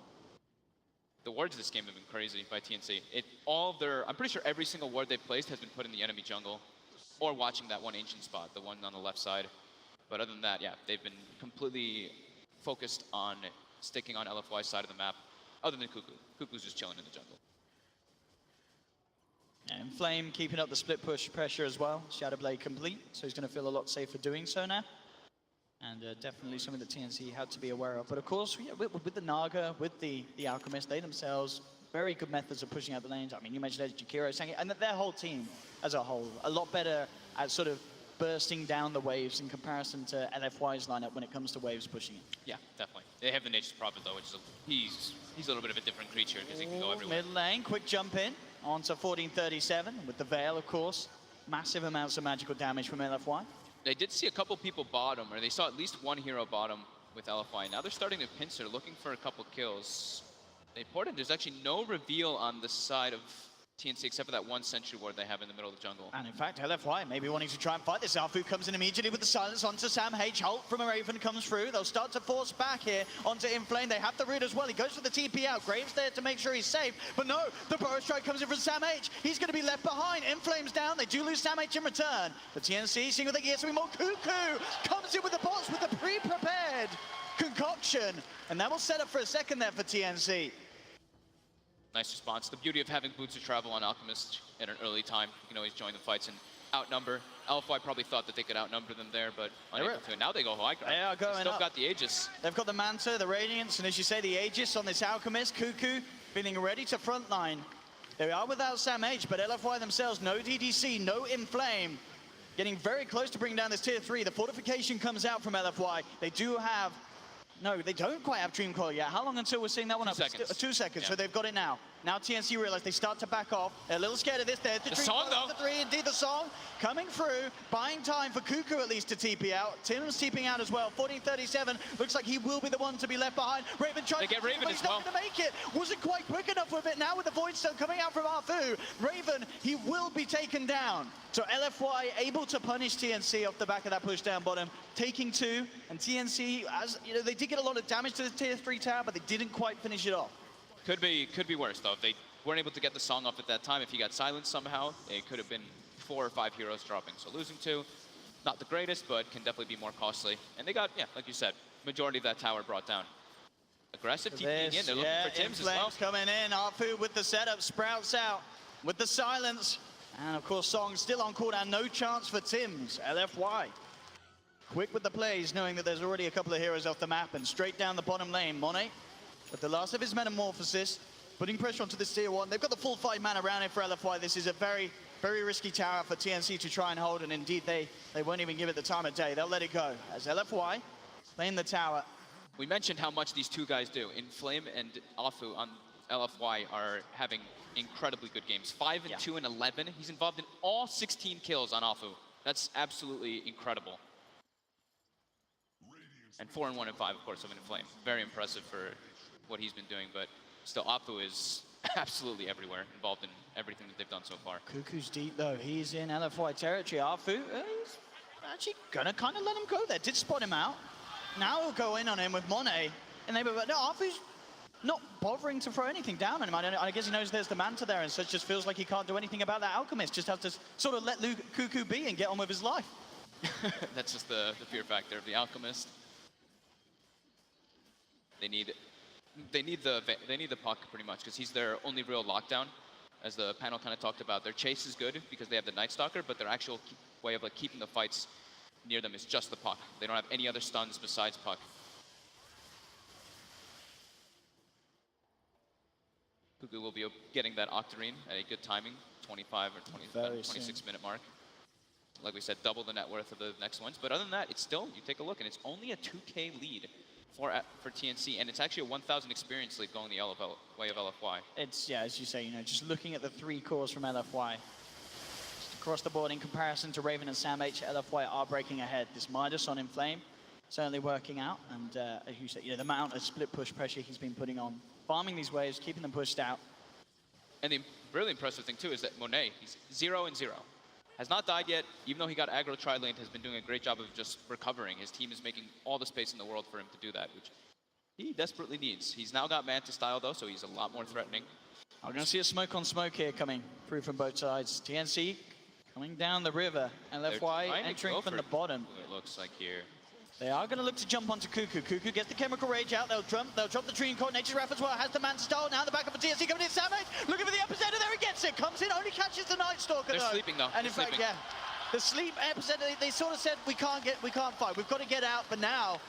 The wards this game have been crazy by TNC. I'm pretty sure every single ward they've placed has been put in the enemy jungle, or watching that one ancient spot, the one on the left side. But other than that, yeah, they've been completely focused on sticking on LFY's side of the map, other than Cuckoo. Cuckoo's just chilling in the jungle. And Flame keeping up the split push pressure as well. Shadowblade complete, so he's going to feel a lot safer doing so now. And definitely something that TNC had to be aware of. But of course, yeah, with the Naga, with the Alchemist, they themselves, very good methods of pushing out the lanes. I mean, you mentioned Jakiro, and their whole team as a whole, a lot better at sort of bursting down the waves in comparison to LFY's lineup when it comes to waves pushing it. Yeah, definitely. They have the Nature's Prophet though, which is he's a little bit of a different creature because he can go everywhere. Mid lane, quick jump in onto 14:37 with the Veil, of course. Massive amounts of magical damage from LFY. They did see a couple people bottom, or they saw at least one hero bottom with LFY. Now they're starting to pincer, looking for a couple kills. They ported. There's actually no reveal on the side of TNC except for that one sentry ward they have in the middle of the jungle. And in fact, LFY maybe wanting to try and fight this. Alfu comes in immediately with the silence onto Sam H. Holt from a Raven comes through. They'll start to force back here onto Inflame. They have the root as well. He goes for the TP out. Graves there to make sure he's safe. But no, the Burrow Strike comes in from Sam H. He's going to be left behind. Inflame's down. They do lose Sam H in return. The TNC seeing what they get something more. Cuckoo comes in with the bots with the pre-prepared concoction. And that will set up for a second there for TNC. Nice response. The beauty of having boots of travel on Alchemist at an early time, you can always join the fights and outnumber. LFY probably thought that they could outnumber them there, but unable to. Now they go high ground. They are going still up. Got the Aegis. They've got the Manta, the Radiance, and as you say, the Aegis on this Alchemist. Cuckoo feeling ready to frontline. They are without Sam H, but LFY themselves, no DDC, no Inflame. Getting very close to bringing down this tier 3. The fortification comes out from LFY. They do have... No, they don't quite have Dream Coil yet. How long until we're seeing that one up? 2 seconds. 2 seconds, yeah. So they've got it now. Now TNC realize they start to back off. They're a little scared of this. There's the Dream song, Coil, though. the 3, indeed the song. Coming through, buying time for Cuckoo at least to TP out. Tim's TPing out as well. 14:37, looks like he will be the one to be left behind. Raven tries to get Raven but as he's well. not going to make it. Wasn't quite quick enough with it. Now with the Void Stone coming out from Arfu. Raven, he will be taken down. So LFY able to punish TNC off the back of that push down bottom, taking 2, and TNC, as you know, they did get a lot of damage to the tier 3 tower, but they didn't quite finish it off. Could be worse though. If they weren't able to get the song off at that time, if he got silenced somehow, it could have been 4 or 5 heroes dropping. So losing 2, not the greatest, but can definitely be more costly. And they got, yeah, like you said, majority of that tower brought down. Aggressive TPing in, they're looking for Tims as well. Coming in, Arfu with the setup, Sprouts out with the silence. And of course, Song still on cooldown, no chance for Tims, LFY. Quick with the plays, knowing that there's already a couple of heroes off the map, and straight down the bottom lane, Monet, with the last of his Metamorphosis, putting pressure onto this tier 1. They've got the full 5 man around it for LFY. This is a very, very risky tower for TNC to try and hold, and indeed they won't even give it the time of day. They'll let it go, as LFY playing the tower. We mentioned how much these two guys do. Inflame and Afu on LFY are having incredibly good games. 5 and 2 and 11. He's involved in all 16 kills on Afu. That's absolutely incredible. And 4 and 1 and 5, of course, of Inflame. Very impressive for what he's been doing, but still, Afu is absolutely everywhere, involved in everything that they've done so far. Cuckoo's deep though. He's in LFY territory. Afu, he's actually gonna kind of let him go there. Did spot him out. Now he'll go in on him with Monet. And no, Afu's not bothering to throw anything down on him. I guess he knows there's the Manta there, and so it just feels like he can't do anything about that Alchemist. Just has to sort of let Cuckoo be and get on with his life. That's just the fear factor of the Alchemist. They need the puck pretty much, because he's their only real lockdown. As the panel kind of talked about, their chase is good because they have the Night Stalker, but their actual way of like keeping the fights near them is just the puck. They don't have any other stuns besides puck. Cuckoo will be getting that Octarine at a good timing, 25 or 26 minute mark. Like we said, double the net worth of the next ones. But other than that, it's still, you take a look, and it's only a 2K lead for TNC, and it's actually a 1,000 experience lead going the way of LFY. It's, yeah, as you say, you know, just looking at the 3 cores from LFY, just across the board in comparison to Raven and Sam H, LFY are breaking ahead. This Midas on Inflame certainly working out, and as you said, you know, the amount of split push pressure he's been putting on, farming these waves, keeping them pushed out. And the really impressive thing too is that Monet, he's 0 and 0. has not died yet, even though he got aggro tri-laned, has been doing a great job of just recovering. His team is making all the space in the world for him to do that, which he desperately needs. He's now got Manta style though, so he's a lot more threatening. I'm going to see a smoke on smoke here coming through from both sides. TNC coming down the river, LFY entering from the bottom. It looks like here. They are going to look to jump onto Cuckoo. Cuckoo gets the Chemical Rage out. They'll drop the Dream Core. Nature's Wrath as well. Has the Manta style. Now the back of the TNC coming in. Savage looking for the epicenter. There he gets it. Comes in. Only catches the Night Stalker. They're sleeping though. And in fact, yeah, the sleep epicenter. They sort of said we can't fight. We've got to get out. But now,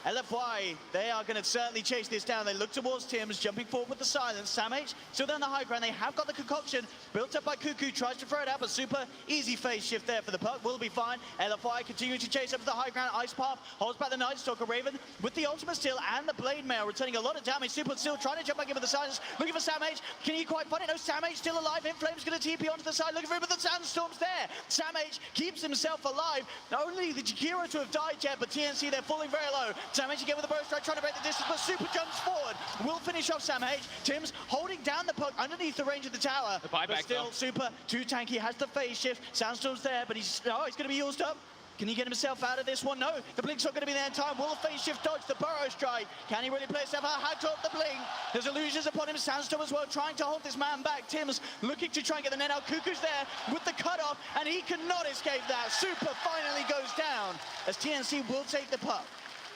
LFY, they are going to certainly chase this down. They look towards Tim's, jumping forward with the silence. Samh still down the high ground. They have got the concoction built up by Cuckoo. Tries to throw it out, but super easy phase shift there for the puck. Will be fine. LFY continuing to chase up to the high ground. Ice Path holds back the Night Stalker. Raven with the ultimate still and the Blade Mail, returning a lot of damage. Super still trying to jump back in with the silence. Looking for Samh. Can he quite find it? No, Samh still alive. Inflame's going to TP onto the side. Looking for him, but the Sandstorm's there. Samh keeps himself alive. Not only the Jakiro to have died yet, but TNC, they're falling very low. Samh again with the burst strike, trying to break the distance, but Super jumps forward. Will finish off Samh. Tim's holding down the puck underneath the range of the tower. The buyback, but still, though. Super too tanky, has the phase shift. Sandstorm's there, but he's going to be used up. Can he get himself out of this one? No, the Blink's not going to be there in time. Will phase shift dodge the Burrow Strike? Can he really play himself out? Had to off the Blink. There's illusions upon him. Sandstorm as well, trying to hold this man back. Tim's looking to try and get the net out. Cuckoo's there with the cutoff, and he cannot escape that. Super finally goes down as TNC will take the puck.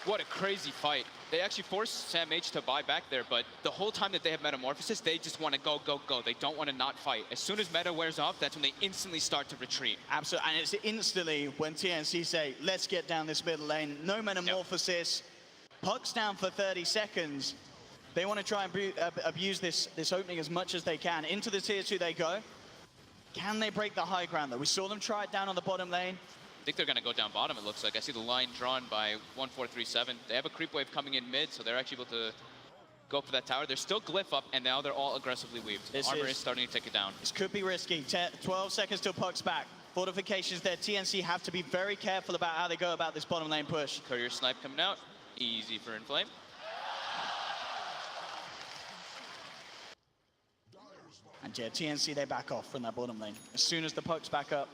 What a crazy fight. They actually forced Samh to buy back there, but the whole time that they have Metamorphosis, they just want to go, go, go. They don't want to not fight. As soon as meta wears off, that's when they instantly start to retreat. Absolutely, and it's instantly when TNC say, let's get down this middle lane. No Metamorphosis, puck's down for 30 seconds. They want to try and abuse this opening as much as they can. Into the tier 2 they go. Can they break the high ground though? We saw them try it down on the bottom lane. I think they're going to go down bottom, it looks like. I see the line drawn by 1437. They have a creep wave coming in mid, so they're actually able to go for that tower. There's still glyph up, and now they're all aggressively weaved. The armor is starting to take it down. This could be risky. 12 seconds till puck's back. Fortifications there. TNC have to be very careful about how they go about this bottom lane push. Courier snipe coming out. Easy for Inflame. And yeah, TNC, they back off from that bottom lane. As soon as the puck's back up,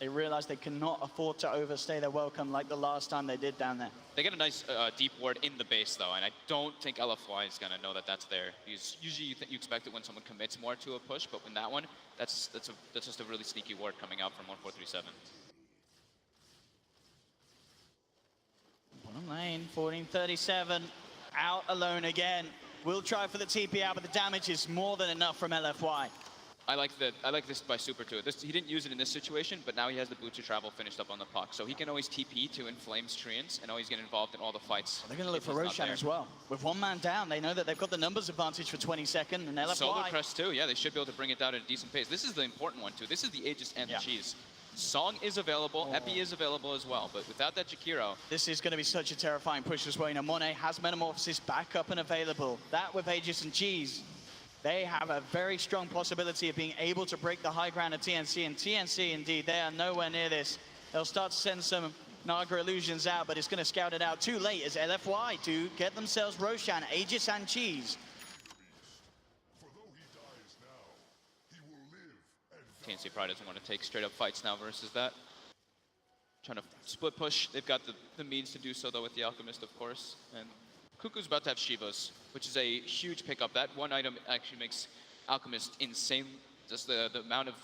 they realize they cannot afford to overstay their welcome like the last time they did down there. They get a nice deep ward in the base though, and I don't think LFY is going to know that that's there. Usually you expect it when someone commits more to a push, but in that one, that's just a really sneaky ward coming out from 1437. Bottom lane, 1437, out alone again. Will try for the TP out, but the damage is more than enough from LFY. I like this by Super too. He didn't use it in this situation, but now he has the boot to travel finished up on the puck. So he can always TP to inflame Treants and always get involved in all the fights. They're going to look for Roshan as well. With one man down, they know that they've got the numbers advantage for 22nd, and LFY... Solar Crest too, yeah, they should be able to bring it down at a decent pace. This is the important one too. This is the Aegis and the Cheese. Song is available, Epi is available as well, but without that Jakiro... This is going to be such a terrifying push as well. You know, Monet has Metamorphosis back up and available. That with Aegis and Cheese, they have a very strong possibility of being able to break the high ground of TNC, and TNC, indeed, they are nowhere near this. They'll start to send some Naga illusions out, but it's going to scout it out too late as LFY do get themselves Roshan, Aegis, and Cheese. For though he dies now, he will live and TNC probably doesn't want to take straight up fights now versus that. Trying to split push. They've got the means to do so though with the Alchemist, of course. And Cuckoo's about to have Shivas, which is a huge pickup. That one item actually makes Alchemist insane. Just the amount of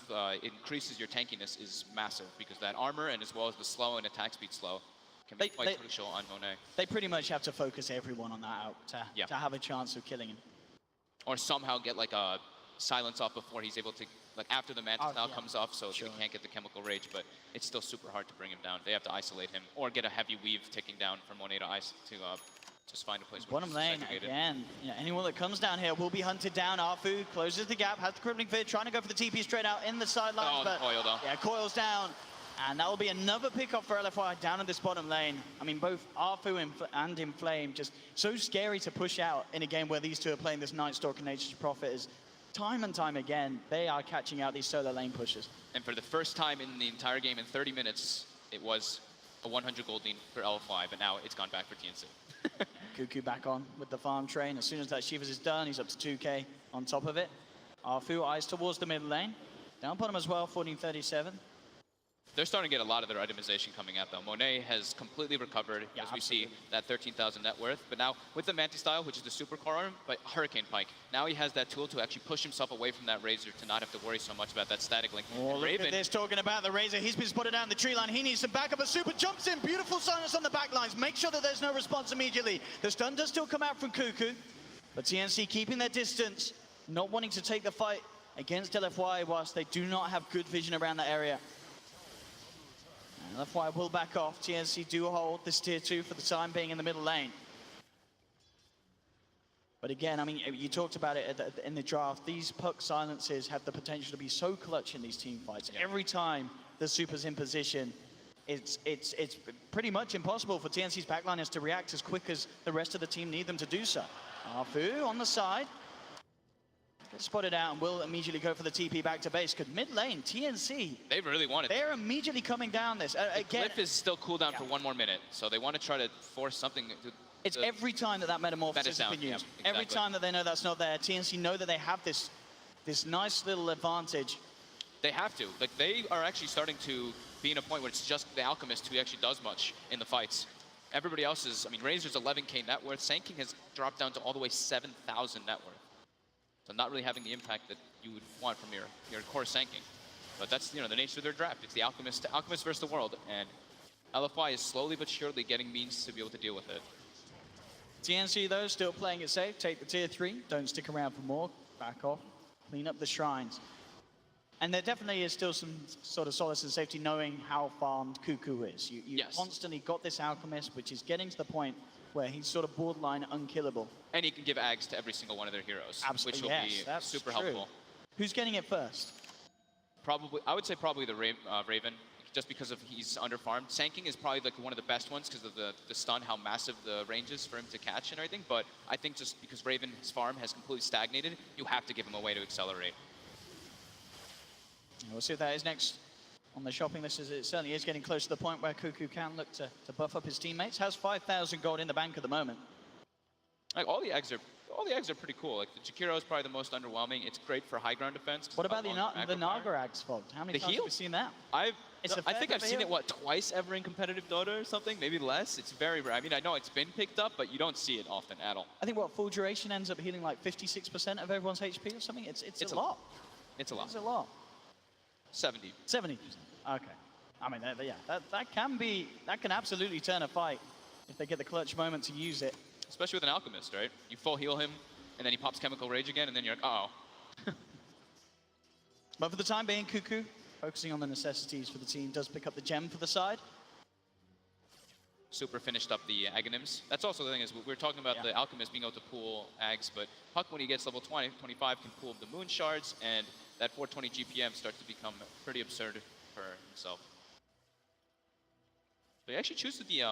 increases your tankiness is massive because that armor and as well as the slow and attack speed slow can be quite crucial on Monet. They pretty much have to focus everyone on that out to have a chance of killing him. Or somehow get like a silence off before he's able to, like after the Manta style comes off, so he can't get the Chemical Rage, but it's still super hard to bring him down. They have to isolate him or get a heavy weave ticking down from Monet to just find a place where bottom lane again. Yeah, anyone that comes down here will be hunted down. Arfu closes the gap, has the Crippling Fear, trying to go for the TP straight out in the sidelines. Oh, but the coil though. Yeah, coils down. And that will be another pickup for LFY down in this bottom lane. I mean, both Arfu and Inflame just so scary to push out in a game where these two are playing this Night Stalker Nature's Prophet. Is time and time again, they are catching out these solo lane pushes. And for the first time in the entire game in 30 minutes, it was a 100 gold lead for LFY, but now it's gone back for TNC. Cuckoo back on with the farm train. As soon as that Shivas is done, he's up to 2k on top of it. Arfu eyes towards the middle lane. Down bottom as well, 1437. They're starting to get a lot of their itemization coming out, though. Monet has completely recovered, as we see, that 13,000 net worth. But now, with the Manti-Style, which is the super core arm, but Hurricane Pike, now he has that tool to actually push himself away from that Razor to not have to worry so much about that static link. Oh, look at this, talking about the Razor. He's been spotted down the tree line. He needs some backup. A super jumps in. Beautiful silence on the back lines. Make sure that there's no response immediately. The stun does still come out from Cuckoo, but TNC keeping their distance, not wanting to take the fight against LFY whilst they do not have good vision around that area. LFY will back off. TNC do hold this tier 2 for the time being in the middle lane. But again, I mean, you talked about it in the draft. These puck silences have the potential to be so clutch in these team fights. Yeah. Every time the super's in position, it's pretty much impossible for TNC's backliners to react as quick as the rest of the team need them to do so. Afu on the side. Gets spotted out and will immediately go for the TP back to base. Because mid lane, TNC, they really want it. They're immediately coming down this. Again, Cliff is still cooldown for 1 more minute, so they want to try to force something. It's every time that metamorphosis has been used. Yeah, exactly. Every time that they know that's not there, TNC know that they have this nice little advantage. They have to. Like, they are actually starting to be in a point where it's just the Alchemist who actually does much in the fights. Everybody else is, I mean, Razor's 11k net worth. Sanking has dropped down to all the way 7,000 net worth. So not really having the impact that you would want from your core Sanking. But that's, you know, the nature of their draft. It's the Alchemist versus the world. And LFY is slowly but surely getting means to be able to deal with it. TNC, though, still playing it safe. Take the tier 3. Don't stick around for more. Back off. Clean up the shrines. And there definitely is still some sort of solace and safety knowing how farmed Cuckoo is. You yes. Constantly got this Alchemist, which is getting to the point where he's sort of borderline unkillable. And he can give Ags to every single one of their heroes, absolutely, which will be super helpful. Who's getting it first? Probably, I would say probably the Raven, just because of he's underfarmed. Sanking is probably like one of the best ones because of the stun, how massive the range is for him to catch and everything. But I think just because Raven, his farm has completely stagnated, you have to give him a way to accelerate. We'll see what that is next on the shopping list. As it certainly is getting close to the point where Cuckoo can look to buff up his teammates. Has 5,000 gold in the bank at the moment. Like all the eggs are pretty cool. Like the Jakiro is probably the most underwhelming. It's great for high ground defense. What about the Naga Ags fogged? How many times have we seen that? I think I've seen it twice ever in competitive Dota or something, maybe less. It's very rare. I mean, I know it's been picked up, but you don't see it often at all. I think full duration ends up healing like 56% of everyone's HP or something. It's a lot. It's a lot. It's a lot. 70. 70%. Okay. I mean, yeah, that can absolutely turn a fight if they get the clutch moment to use it. Especially with an Alchemist, right? You full heal him, and then he pops Chemical Rage again, and then you're like, uh-oh. But for the time being, Cuckoo, focusing on the necessities for the team, does pick up the gem for the side. Super finished up the Aghanims. That's also the thing is, we're talking about the Alchemist being able to pool Ags, but Puck, when he gets level 20, 25, can pool the Moon Shards, and that 420 GPM starts to become pretty absurd for himself. So he actually chooses the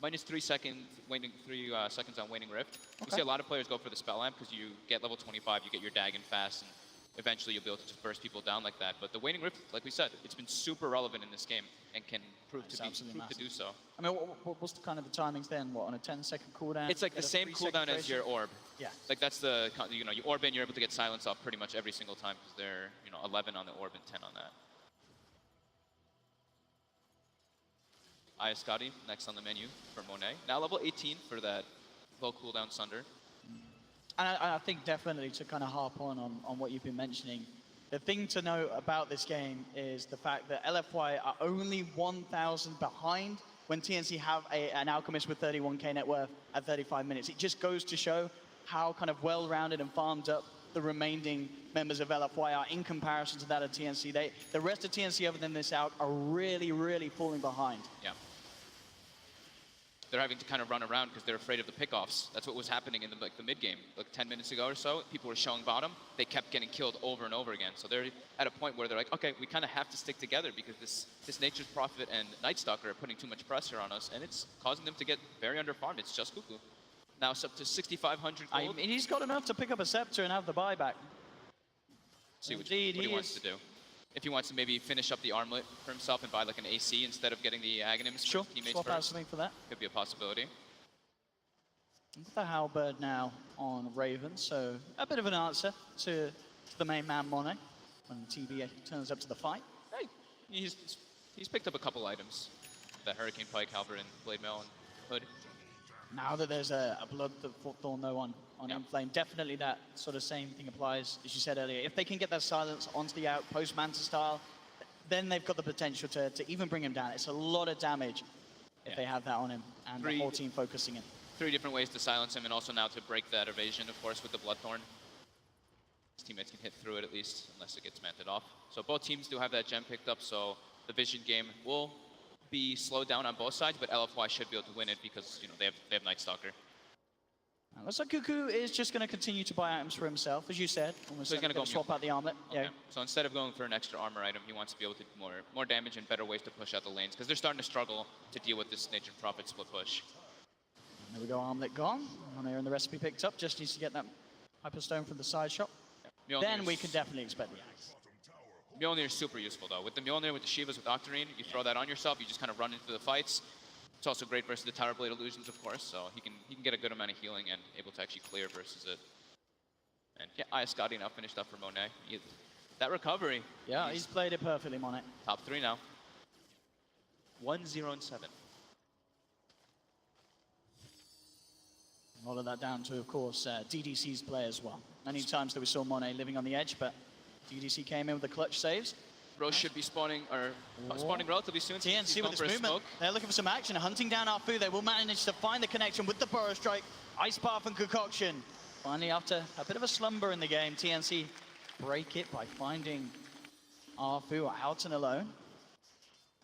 -3 seconds on Waning Rift. Okay. We see a lot of players go for the Spell Lamp because you get level 25, you get your Dagon fast, and eventually you'll be able to just burst people down like that. But the Waning Rift, like we said, it's been super relevant in this game and can prove to do so. I mean, what's the kind of the timings then? What, on a 10-second cooldown? It's like the same cooldown as your orb. Yeah. Like that's the, you orb in, you're able to get silence off pretty much every single time because they're, 11 on the orb and 10 on that. Ayascati next on the menu for Monet. Now level 18 for that low cooldown Sunder. And I think definitely to kind of harp on what you've been mentioning, the thing to know about this game is the fact that LFY are only 1,000 behind when TNC have an Alchemist with 31k net worth at 35 minutes. It just goes to show how kind of well-rounded and farmed up the remaining members of LFY are in comparison to that of TNC. The rest of TNC other than this out are really, really falling behind. Yeah. They're having to kind of run around because they're afraid of the pickoffs. That's what was happening in the mid game. Like 10 minutes ago or so, people were showing bottom. They kept getting killed over and over again. So they're at a point where they're like, okay, we kind of have to stick together because this Nature's Prophet and Nightstalker are putting too much pressure on us, and it's causing them to get very underfarmed. It's just Cuckoo. Now it's up to 6,500 gold. I mean, he's got enough to pick up a Scepter and have the buyback. See what he wants to do. If he wants to maybe finish up the armlet for himself and buy like an AC instead of getting the Aghanims for teammates swap first. out something for that. Could be a possibility. The Halberd now on Raven, so a bit of an answer to the main man Monet when TB turns up to the fight. Hey, he's He's picked up a couple items. That Hurricane Pike, Halberd, and Blade Mail, and Hood. Now that there's a Blood Thorn though on Inflame, definitely that sort of same thing applies, as you said earlier. If they can get that silence onto the out, post-Manta style, then they've got the potential to even bring him down. It's a lot of damage if they have that on him, and the whole team focusing it. 3 different ways to silence him, and also now to break that evasion, of course, with the Bloodthorn. His teammates can hit through it at least, unless it gets manted off. So both teams do have that gem picked up, so the Vision game will be slowed down on both sides, but LFY should be able to win it because, you know, they have Night Stalker. Looks like Cuckoo is just going to continue to buy items for himself, as you said. So he's going to go swap out the armlet. Okay. Yeah. So instead of going for an extra armor item, he wants to be able to do more damage and better ways to push out the lanes, because they're starting to struggle to deal with this Nature Prophet split push. There we go, armlet gone. Monet and the recipe picked up. Just needs to get that Hyperstone from the side shot. Then we can definitely expect the axe. Mjolnir is super useful though. With the Mjolnir, with the Shivas, with Octarine, you throw that on yourself, you just kind of run into the fights. It's also great versus the Tower Blade illusions, of course, so he can get a good amount of healing and able to actually clear versus it. And yeah, Iascati now finished up for Monet. That recovery. Yeah, he's played it perfectly, Monet. Top 3 now. 1-0 and 7. A lot of that down to, of course, DDC's play as well. Many times that we saw Monet living on the edge, but DDC came in with the clutch saves. Roche should be spawning relatively soon. TNC with this movement. They're looking for some action, hunting down Arfu. They will manage to find the connection with the Burrow Strike. Ice Path and Concoction. Finally, after a bit of a slumber in the game, TNC break it by finding Arfu out and alone.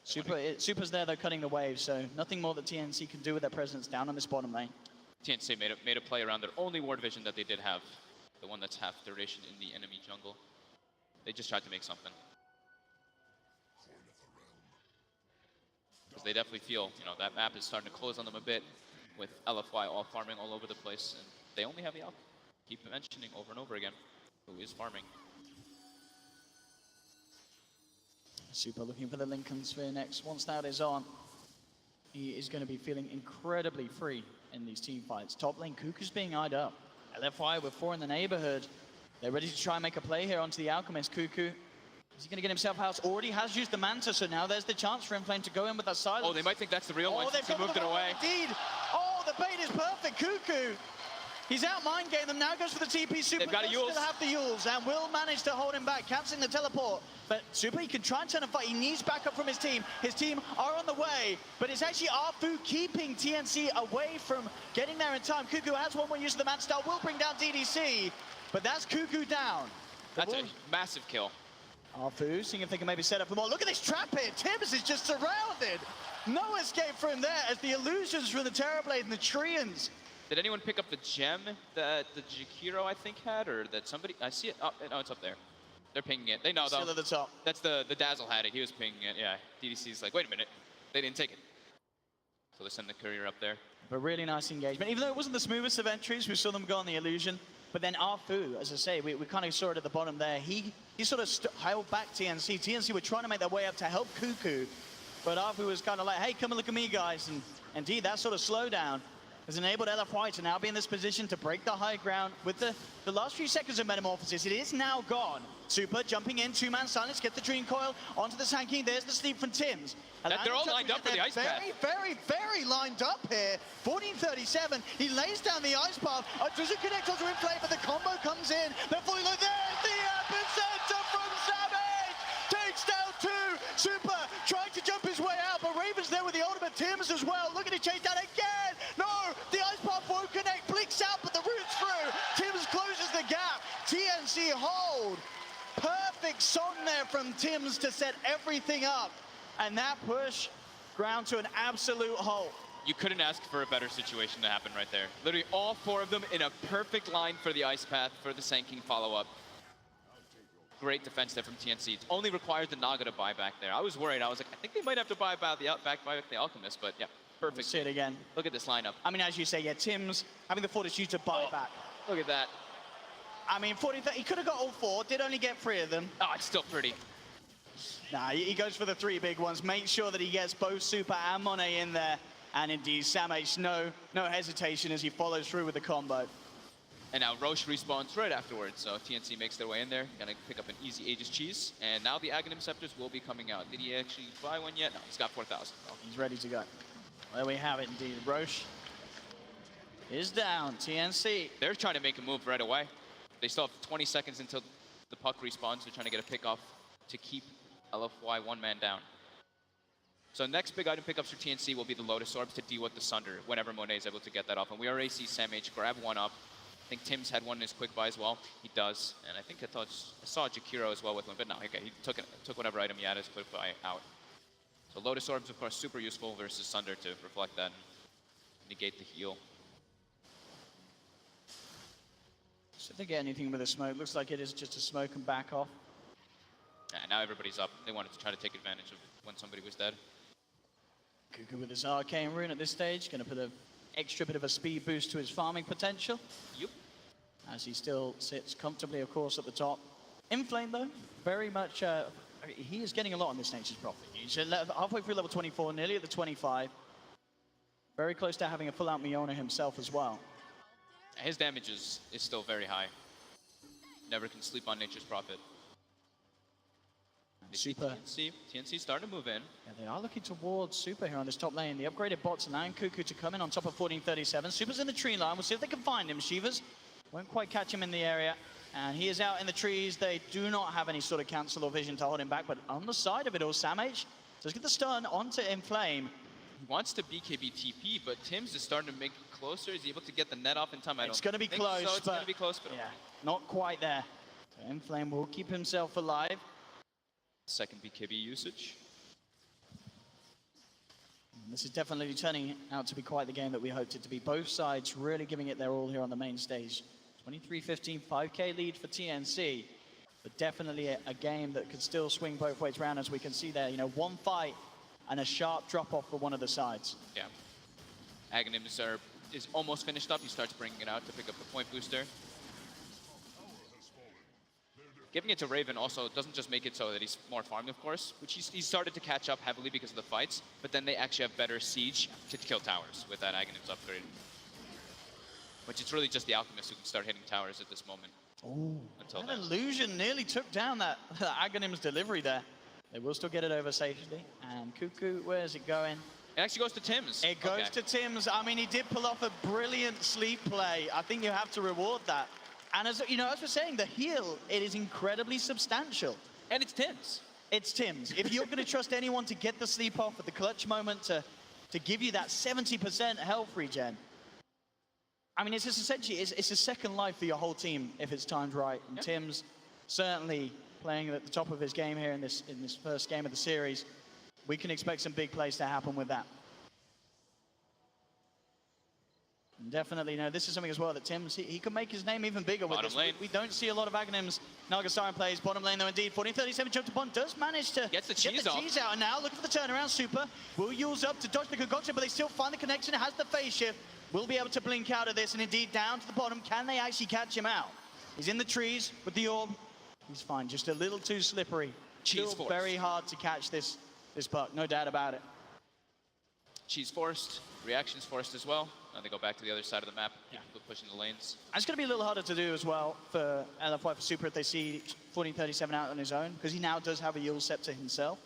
Super's there, though, cutting the wave, so nothing more that TNC can do with their presence down on this bottom lane. TNC made a play around their only ward vision that they did have. The one that's half duration in the enemy jungle. They just tried to make something. Because they definitely feel, you know, that map is starting to close on them a bit with LFY all farming all over the place. And they only have the Alp. Keep mentioning over and over again who is farming. Super looking for the Lincoln Sphere next. Once that is on, he is going to be feeling incredibly free in these team fights. Top lane, Cuckoo's being eyed up. LFY with 4 in the neighborhood. They're ready to try and make a play here onto the Alchemist. Cuckoo, is he going to get himself out? Already has used the Manta, so now there's the chance for Inflame to go in with that silence. Oh, they might think that's the real one since he moved it away. Indeed. Oh, the bait is perfect. Cuckoo, he's out mind game them. Now goes for the TP. Super They've got a still Yules. have the Yules and will manage to hold him back, cancelling the teleport. But Super, he can try and turn a fight. He needs backup from his team. His team are on the way, but it's actually Arfu keeping TNC away from getting there in time. Cuckoo has one more use of the Manta Star, will bring down DDC, but that's Cuckoo down. That's a massive kill. Arfu seeing if they can maybe set up for more. Look at this trap here. Tibbs is just surrounded. No escape for him there as the illusions from the Terrorblade and the Treants. Did anyone pick up the gem that the Jakiro, I think, had? Or that somebody... I see it. Oh, no, it's up there. They're pinging it. They know, though. Still at the top. That's the Dazzle had it. He was pinging it. Yeah. DDC's like, wait a minute. They didn't take it. So they send the courier up there. But really nice engagement. Even though it wasn't the smoothest of entries, we saw them go on the illusion. But then Arfu, as I say, we kind of saw it at the bottom there. He sort of held back TNC. TNC were trying to make their way up to help Cuckoo. But Arfu was kind of like, hey, come and look at me, guys. And indeed, that sort of slowdown has enabled LFY to now be in this position to break the high ground with the last few seconds of Metamorphosis. It is now gone. Super jumping in, 2-man silence, get the Dream Coil onto the Sand King. There's the sleep from Tims. They're all lined up for the Ice Path. Very lined up here. 1437, he lays down the Ice Path. Does it connect onto Inflame, but the combo comes in. They're fully low. There's the epicenter from Savage. Takes down 2. Super trying to jump his way out, but Raven's there with the ultimate. Tims as well, looking to chase down again. No, the Ice Path won't connect. Blinks out, but the route's through. Tims closes the gap. TNC hold. Perfect song there from Tims to set everything up. And that push ground to an absolute halt. You couldn't ask for a better situation to happen right there. Literally all 4 of them in a perfect line for the Ice Path, for the Sand King follow-up. Great defense there from TNC. It only requires the Naga to buy back there. I was worried. I was like, I think they might have to buy back the Alchemist, but yeah, perfect. Let's see it again. Look at this lineup. I mean, as you say, yeah, Tims having the fortitude to buy back. Look at that. I mean, he could have got all 4, did only get 3 of them. Oh, it's still pretty. Nah, he goes for the 3 big ones. Make sure that he gets both Super and Monet in there. And indeed, Samh, no hesitation as he follows through with the combo. And now Roche respawns right afterwards, so TNC makes their way in there, gonna pick up an easy Aegis cheese. And now the Aghanim Scepters will be coming out. Did he actually buy one yet? No, he's got 4,000. He's ready to go. There we have it indeed. Roche is down. TNC. They're trying to make a move right away. They still have 20 seconds until the puck respawns. They're trying to get a pick off to keep LFY one man down. So next big item pickups for TNC will be the Lotus Orbs to deal with the Sunder whenever Monet is able to get that off. And we already see Sam H grab one up. I think Tim's had one in his quick buy as well. He does. And I think I saw Jakiro as well with one, but no, okay, he took whatever item he had as quick buy out. So Lotus Orbs, of course, super useful versus Sunder to reflect that and negate the heal. So if they get anything with a smoke, looks like it is just a smoke and back off. Yeah, now everybody's up. They wanted to try to take advantage of when somebody was dead. Cuckoo with his Arcane Rune at this stage, going to put an extra bit of a speed boost to his farming potential. Yep. As he still sits comfortably, of course, at the top. Inflame, though, very much, he is getting a lot on this Nature's Prophet. He's halfway through level 24, nearly at the 25. Very close to having a full-out Miona himself as well. His damage is still very high. Never can sleep on Nature's Prophet. Super. TNC starting to move in. Yeah, they are looking towards Super here on this top lane. The upgraded bots allowing Cuckoo to come in on top of 1437. Super's in the tree line. We'll see if they can find him. Shivas won't quite catch him in the area. And he is out in the trees. They do not have any sort of cancel or vision to hold him back. But on the side of it all, Sam H does get the stun onto Inflame. He wants to BKB TP, but Tim's is starting to make it closer. Is he able to get the net off in time? It's going to be close. So. It's going to be close, but yeah, not quite there. So Inflame will keep himself alive. Second BKB usage. And this is definitely turning out to be quite the game that we hoped it to be. Both sides really giving it their all here on the main stage. 23-15, 5K lead for TNC. But definitely a game that could still swing both ways around, as we can see there. You know, one fight and a sharp drop-off for one of the sides. Yeah. Aghanim is almost finished up. He starts bringing it out to pick up the point booster. Giving it to Raven also doesn't just make it so that he's more farmed, of course, which he's started to catch up heavily because of the fights, but then they actually have better siege to kill towers with that Aghanim's upgrade. Which it's really just the Alchemist who can start hitting towers at this moment. Oh, until that illusion nearly took down that Aghanim's delivery there. They will still get it over safely. And Cuckoo, where's it going? It actually goes to Tim's. It goes to Tim's. I mean, he did pull off a brilliant sleep play. I think you have to reward that. And as you know, as we're saying, the heal, it is incredibly substantial. And it's Tim's. It's Tim's. If you're going to trust anyone to get the sleep off at the clutch moment to give you that 70% health regen, I mean, it's just essentially, it's a second life for your whole team if it's timed right. And Tim's certainly playing at the top of his game here in this first game of the series. We can expect some big plays to happen with that. And definitely, you know, this is something as well that Tim's, he can make his name even bigger with this. Lane. We don't see a lot of Aghanim's Nagasarian plays. Bottom lane, though, indeed. 1437 jumped upon, does manage to get the cheese out. And now looking for the turnaround. Super will use up to dodge the concoction, but they still find the connection. It has the phase shift. Will be able to blink out of this, and indeed down to the bottom. Can they actually catch him out? He's in the trees with the orb. He's fine, just a little too slippery. Cheese Still force. very hard to catch this puck, no doubt about it. Cheese forced, reactions forced as well. Now they go back to the other side of the map, pushing the lanes. And it's going to be a little harder to do as well for LFY for Super if they see 1437 out on his own, because he now does have a Yule Scepter himself.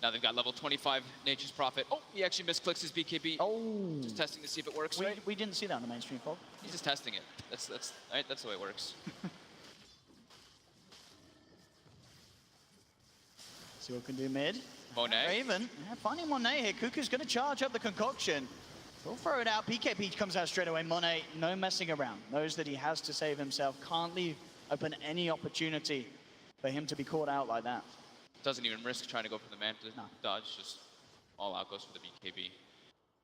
Now they've got level 25 Nature's Prophet. Oh, he actually misclicks his BKB. Oh. Just testing to see if it works, right? We didn't see that on the mainstream, Fog. He's just testing it. That's the way it works. See what can do mid. Monet. Raven, finding Monet here. Cuckoo's going to charge up the concoction. He'll throw it out. PKP comes out straight away. Monet, no messing around. Knows that he has to save himself. Can't leave open any opportunity for him to be caught out like that. Doesn't even risk trying to go for the man to dodge. Just all out goes for the BKB.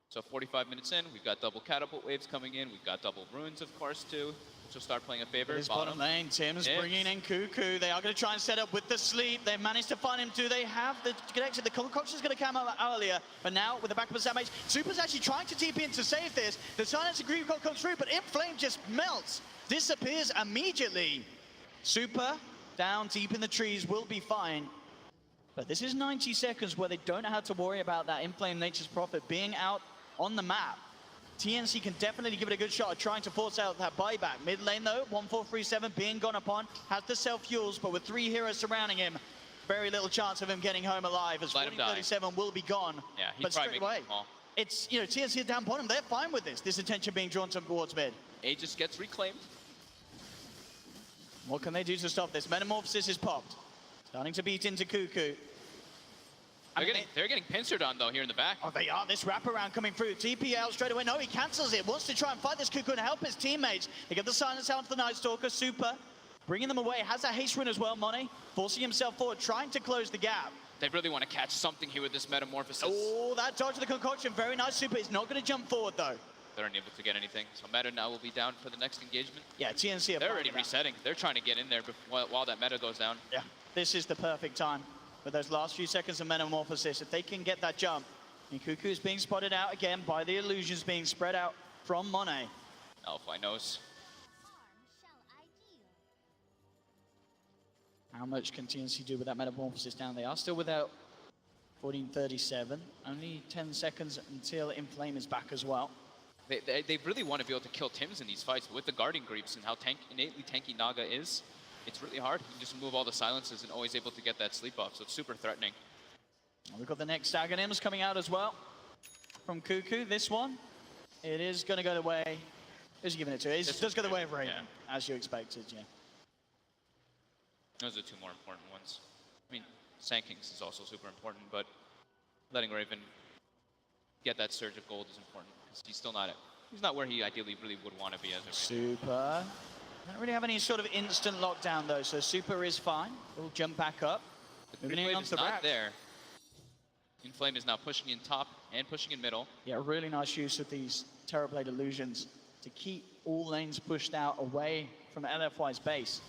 So 45 minutes in, we've got double catapult waves coming in. We've got double runes, of course, too, which will start playing a favor. It is bottom lane. Tim's bringing in Cuckoo. They are going to try and set up with the sleep. They've managed to find him. Do they have the connection? The concoction's going to come out earlier, but now with the back of the Sam H, Super's actually trying to TP in to save this. The silence agreement comes through, but Inflame just melts, disappears immediately. Super down deep in the trees, will be fine. But this is 90 seconds where they don't have to worry about that Inflame Nature's Prophet being out on the map. TNC can definitely give it a good shot at trying to force out that buyback. Mid lane though, 1437 being gone upon, has the self-fuels, but with 3 heroes surrounding him, very little chance of him getting home alive, as 1437 will be gone. Yeah, he'd but probably straight make away, it small. it's, you know, TNC are down bottom, they're fine with this attention being drawn towards mid. Aegis gets reclaimed. What can they do to stop this? Metamorphosis is popped. Starting to beat into Cuckoo. They're getting pincered on though here in the back. Oh, they are. This wraparound coming through. TP out straight away. No, he cancels it. Wants to try and fight this Cuckoo and help his teammates. They get the silence out to the Night Stalker. Super. Bringing them away. Has a haste run as well, Monet. Forcing himself forward, trying to close the gap. They really want to catch something here with this Metamorphosis. Oh, that dodge of the concoction. Very nice, Super. He's not going to jump forward, though. They're unable to get anything. So Meta now will be down for the next engagement. Yeah, TNC are They're already resetting. They're trying to get in there while that Meta goes down. Yeah, this is the perfect time. With those last few seconds of Metamorphosis, if they can get that jump. And Cuckoo's being spotted out again by the illusions being spread out from Monet. LFY knows. How much can TNC do with that Metamorphosis down? They are still without 1437. Only 10 seconds until Inflame is back as well. They really want to be able to kill Tims in these fights, but with the guarding creeps and how innately tanky Naga is, it's really hard. You can just remove all the silences and always able to get that sleep off, so it's super threatening. We've got the next Aghanim's coming out as well from Cuckoo. This one, it is going to go the way. Who's he giving it to? It does go the way of Raven, as you expected, yeah. Those are 2 more important ones. I mean, Sand Kings is also super important, but letting Raven get that surge of gold is important, because he's not where he ideally really would want to be as a Raven. Super. Don't really have any sort of instant lockdown though, so Super is fine. We'll jump back up. Moving in onto the not there. Inflame is now pushing in top and pushing in middle. Yeah, really nice use of these Terrorblade illusions to keep all lanes pushed out away from LFY's base.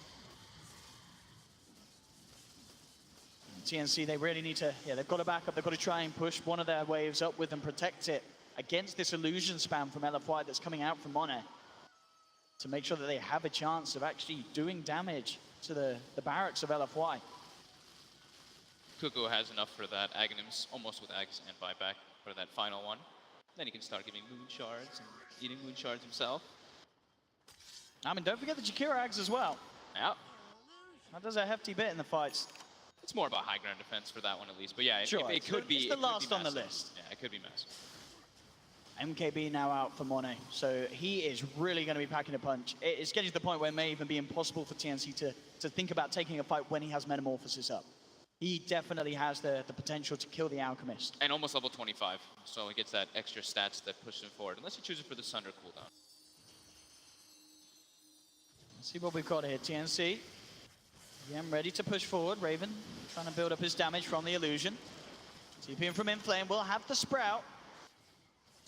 And TNC, they really need to, they've got to back up. They've got to try and push one of their waves up with and protect it against this illusion spam from LFY that's coming out from Monet, to make sure that they have a chance of actually doing damage to the barracks of LFY. Cuckoo has enough for that. Aghanim's almost with Ags and buyback for that final one. Then he can start giving moon shards and eating moon shards himself. I mean, don't forget the Jakira Ags as well. Yeah. That does a hefty bit in the fights. It's more about high ground defense for that one at least. But yeah, sure, it could be. It's the last on the list. Yeah, it could be massive. MKB now out for Monet, so he is really going to be packing a punch. It's getting to the point where it may even be impossible for TNC to think about taking a fight when he has Metamorphosis up. He definitely has the potential to kill the Alchemist. And almost level 25, so he gets that extra stats that push him forward, unless he chooses for the Sunder cooldown. Let's see what we've got here. TNC, again, ready to push forward. Raven trying to build up his damage from the illusion. TPing from Inflame, will have the Sprout.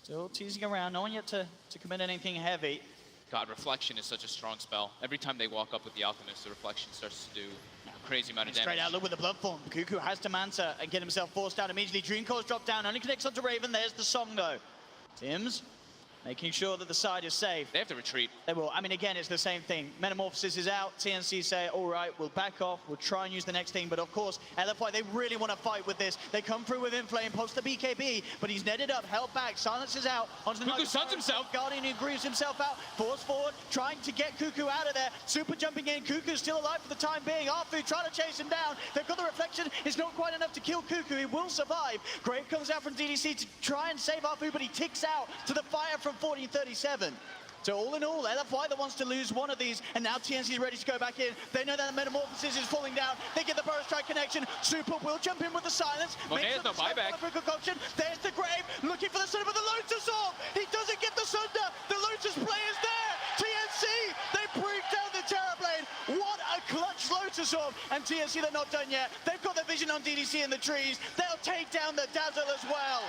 Still teasing around, no one yet to commit anything heavy. God, Reflection is such a strong spell. Every time they walk up with the Alchemist, the Reflection starts to do a crazy amount of damage. Straight out, look with the blood form. Cuckoo has to Manta and get himself forced out immediately. Dream Core's drop down, only connects onto Raven. There's the song though. Tims making sure that the side is safe. They have to retreat. They will. I mean, again, it's the same thing. Metamorphosis is out. TNC say, all right, we'll back off. We'll try and use the next thing. But of course, LFY, they really want to fight with this. They come through with Inflame, post the BKB, but he's netted up, held back, silences out. Onto the Cuckoo stuns himself. Guardian who grieves himself out. Force forward, trying to get Cuckoo out of there. Super jumping in. Cuckoo's still alive for the time being. Arfu trying to chase him down. They've got the Reflection. It's not quite enough to kill Cuckoo. He will survive. Grave comes out from DDC to try and save Arfu, but he ticks out to the fire from 1437. So all in all, LFY that wants to lose one of these, and now TNC is ready to go back in. They know that the Metamorphosis is falling down. They get the Burrow Strike connection. Super will jump in with the silence. Monet has no buyback. There's the Grave, looking for the Sunder, but the Lotus Orb. He doesn't get the Sunder. The Lotus play is there. TNC, they bring down the Terrorblade. What a clutch Lotus Orb. And TNC, they're not done yet. They've got their vision on DDC in the trees. They'll take down the Dazzle as well.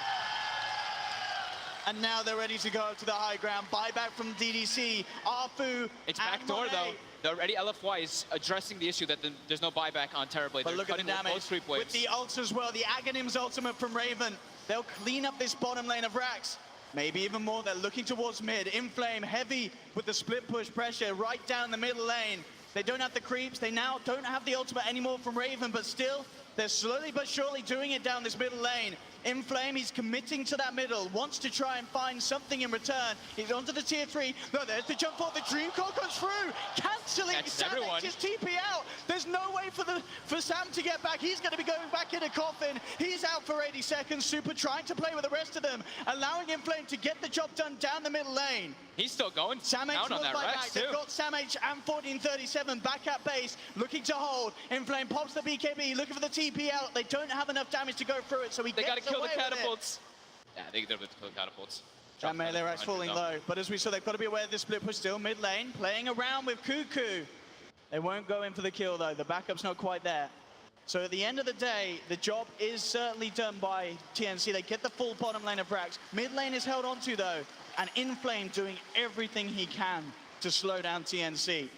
And now they're ready to go to the high ground. Buyback from DDC. Arfu. It's backdoor though. Already LFY is addressing the issue that there's no buyback on Terrorblade. But look at the damage with the ults as well. The Aghanim's ultimate from Raven. They'll clean up this bottom lane of Rax. Maybe even more. They're looking towards mid. Inflame heavy with the split push pressure right down the middle lane. They don't have the creeps. They now don't have the ultimate anymore from Raven, but still, they're slowly but surely doing it down this middle lane. Inflame, he's committing to that middle, wants to try and find something in return. He's onto the tier 3. No, there's the jump forward. The Dream Coil goes through, cancelling Samage's TP out. There's no way for Sam to get back. He's going to be going back in a coffin. He's out for 80 seconds. Super trying to play with the rest of them, allowing Inflame to get the job done down the middle lane. He's still going Samage down on that Rex, too. They've got Samage and 1437 back at base, looking to hold. Inflame pops the BKB, looking for the TP out. They don't have enough damage to go through it, so they got to kill the catapults. Yeah, they got to kill the catapults. That melee Rex falling low, but as we saw, they've got to be aware of this split push still mid lane, playing around with Cuckoo. They won't go in for the kill though. The backup's not quite there. So at the end of the day, the job is certainly done by TNC. They get the full bottom lane of Rax. Mid lane is held onto though, and Inflame doing everything he can to slow down TNC.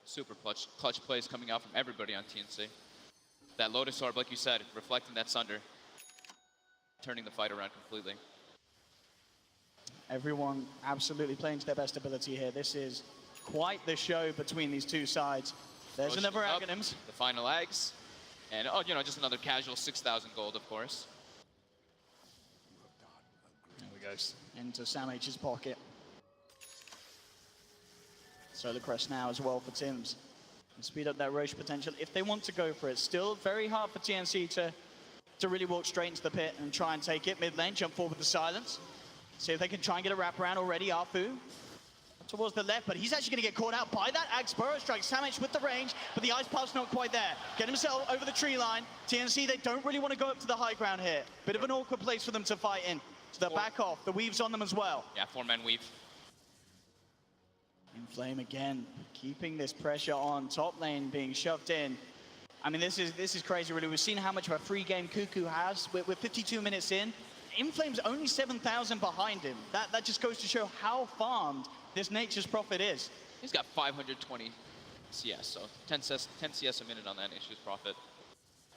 Super clutch plays coming out from everybody on TNC. That Lotus Orb, like you said, reflecting that Sunder, turning the fight around completely. Everyone absolutely playing to their best ability here. This is quite the show between these two sides. There's another Aghanims. The final Ags. And, oh, you know, just another casual 6,000 gold, of course. There we go. Into Sam H's pocket. Solar Crest now as well for Tims. And speed up that Roche potential if they want to go for it. Still very hard for TNC to really walk straight into the pit and try and take it. Mid lane, jump forward with the silence. See if they can try and get a wraparound already. Arfu towards the left, but he's actually going to get caught out by that Ag Burrow Strike. Samage with the range, but the Ice Path's not quite there. Get himself over the tree line. TNC, they don't really want to go up to the high ground here. Bit of an awkward place for them to fight in. So they're back off. The weave's on them as well. Yeah, 4-man weave. Inflame again, keeping this pressure on top lane, being shoved in. I mean, this is crazy, really. We've seen how much of a free game Cuckoo has. We're 52 minutes in. Inflame's only 7,000 behind him. That just goes to show how farmed this Nature's Prophet is. He's got 520 CS, so 10 CS a minute on that Nature's Prophet.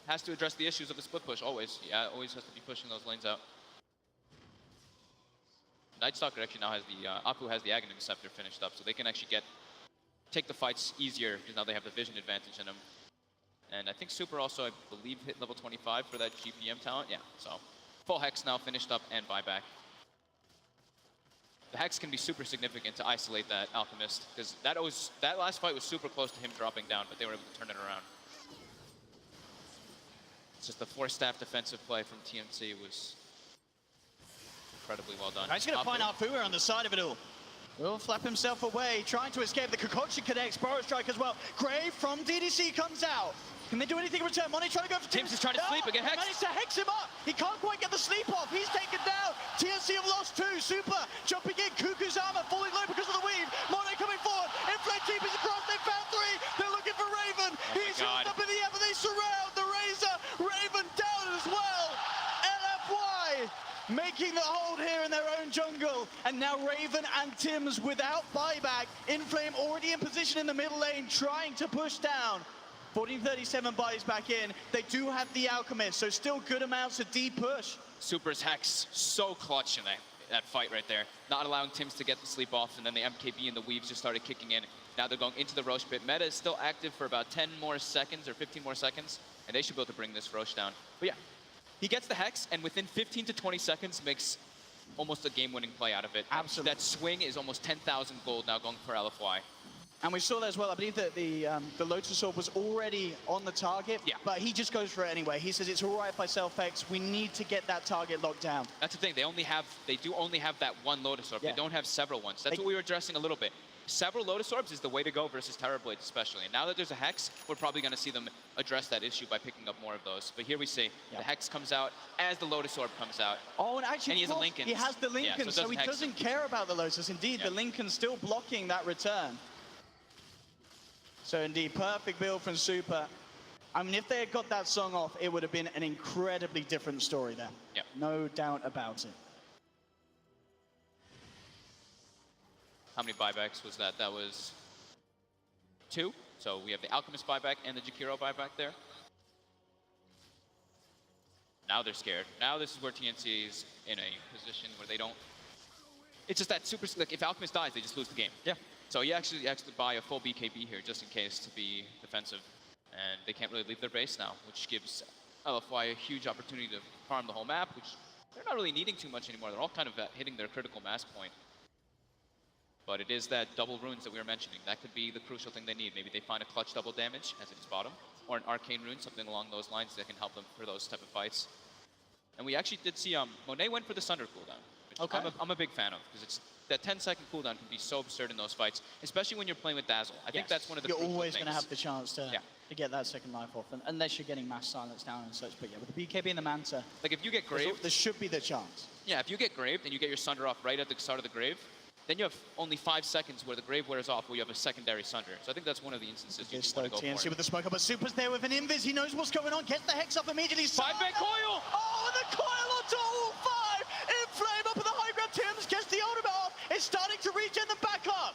Has to address the issues of the split push, always. Yeah, always has to be pushing those lanes out. Nightstalker actually now has the, Apu has the Aghanim Scepter finished up, so they can actually take the fights easier, because now they have the vision advantage in them. And I think Super also, I believe, hit level 25 for that GPM talent. Yeah, so full Hex now finished up and buyback. The Hex can be super significant to isolate that Alchemist, because that last fight was super close to him dropping down, but they were able to turn it around. It's just the 4-staff defensive play from TMC was incredibly well done. He's going to find Arfu on the side of it all. Will flap himself away, trying to escape. The Concoction connects, Burrow Strike as well. Gray from DDC comes out. Can they do anything in return? Money trying to go for Tims is trying to sleep again. Hex. Managed to hex him up. He can't quite get the sleep off. He's taken down. TNC have lost 2. Super jumping in. Cuckoo's armor falling low because of the weave. Monet coming forward. Inflame TP's across. They found 3. They're looking for Raven. He's held up in the air, but they surround the Razor. Raven down as well. LFY making the hold here in their own jungle. And now Raven and Tims without buyback. Inflame already in position in the middle lane, trying to push down. 1437 buys back in. They do have the Alchemist, so still good amounts of deep push. Super's Hex, so clutch in that fight right there. Not allowing Tims to get the sleep off, and then the MKB and the Weaves just started kicking in. Now they're going into the Roche pit. Meta is still active for about 10 more seconds or 15 more seconds, and they should be able to bring this Roche down. But yeah, he gets the Hex, and within 15 to 20 seconds makes almost a game-winning play out of it. Absolutely. That swing is almost 10,000 gold now going for LFY. And we saw that as well. I believe that the Lotus Orb was already on the target, but he just goes for it anyway. He says it's all right if I self-Hex. We need to get that target locked down. That's the thing. They do only have that one Lotus Orb. Yeah. They don't have several ones. That's what we were addressing a little bit. Several Lotus Orbs is the way to go versus Terrorblades especially. And now that there's a Hex, we're probably going to see them address that issue by picking up more of those. But here we see the Hex comes out as the Lotus Orb comes out. Oh, and actually, and he has a Lincoln. He has the Lincoln, so he doesn't care about the Lotus. Indeed, the Lincoln's still blocking that return. So indeed, perfect build from Super. I mean, if they had got that song off, it would have been an incredibly different story there. Yep. No doubt about it. How many buybacks was that? That was 2. So we have the Alchemist buyback and the Jakiro buyback there. Now they're scared. Now this is where TNC is in a position where they don't... It's just that super... Like, if Alchemist dies, they just lose the game. Yeah. So you actually buy a full BKB here just in case to be defensive. And they can't really leave their base now, which gives LFY a huge opportunity to farm the whole map, which they're not really needing too much anymore. They're all kind of hitting their critical mass point. But it is that double runes that we were mentioning. That could be the crucial thing they need. Maybe they find a clutch double damage, as it is bottom, or an arcane rune, something along those lines that can help them for those type of fights. And we actually did see Monet went for the Sunder cooldown, which Okay. I'm a big fan of, because it's that 10-second cooldown can be so absurd in those fights, especially when you're playing with Dazzle. I think that's one of the You're crucial always going to things. have the chance to get that second life off, unless you're getting mass silence down and such. But yeah, with the BKB and the Manta, Like if you get graved, there should be the chance. yeah, if you get graved and you get your Sunder off right at the start of the grave, then you have only 5 seconds where the grave wears off, where you have a secondary Sunder. So I think that's one of the instances you This want though, to go TNC for. with the smoke up, but Super's there with an invis. He knows what's going on. Gets the hex up immediately. 5-man coil! Oh, and the coil onto all 5. In flame up at the high ground. Tim's gets the ultimate off. It's starting to regen them back up.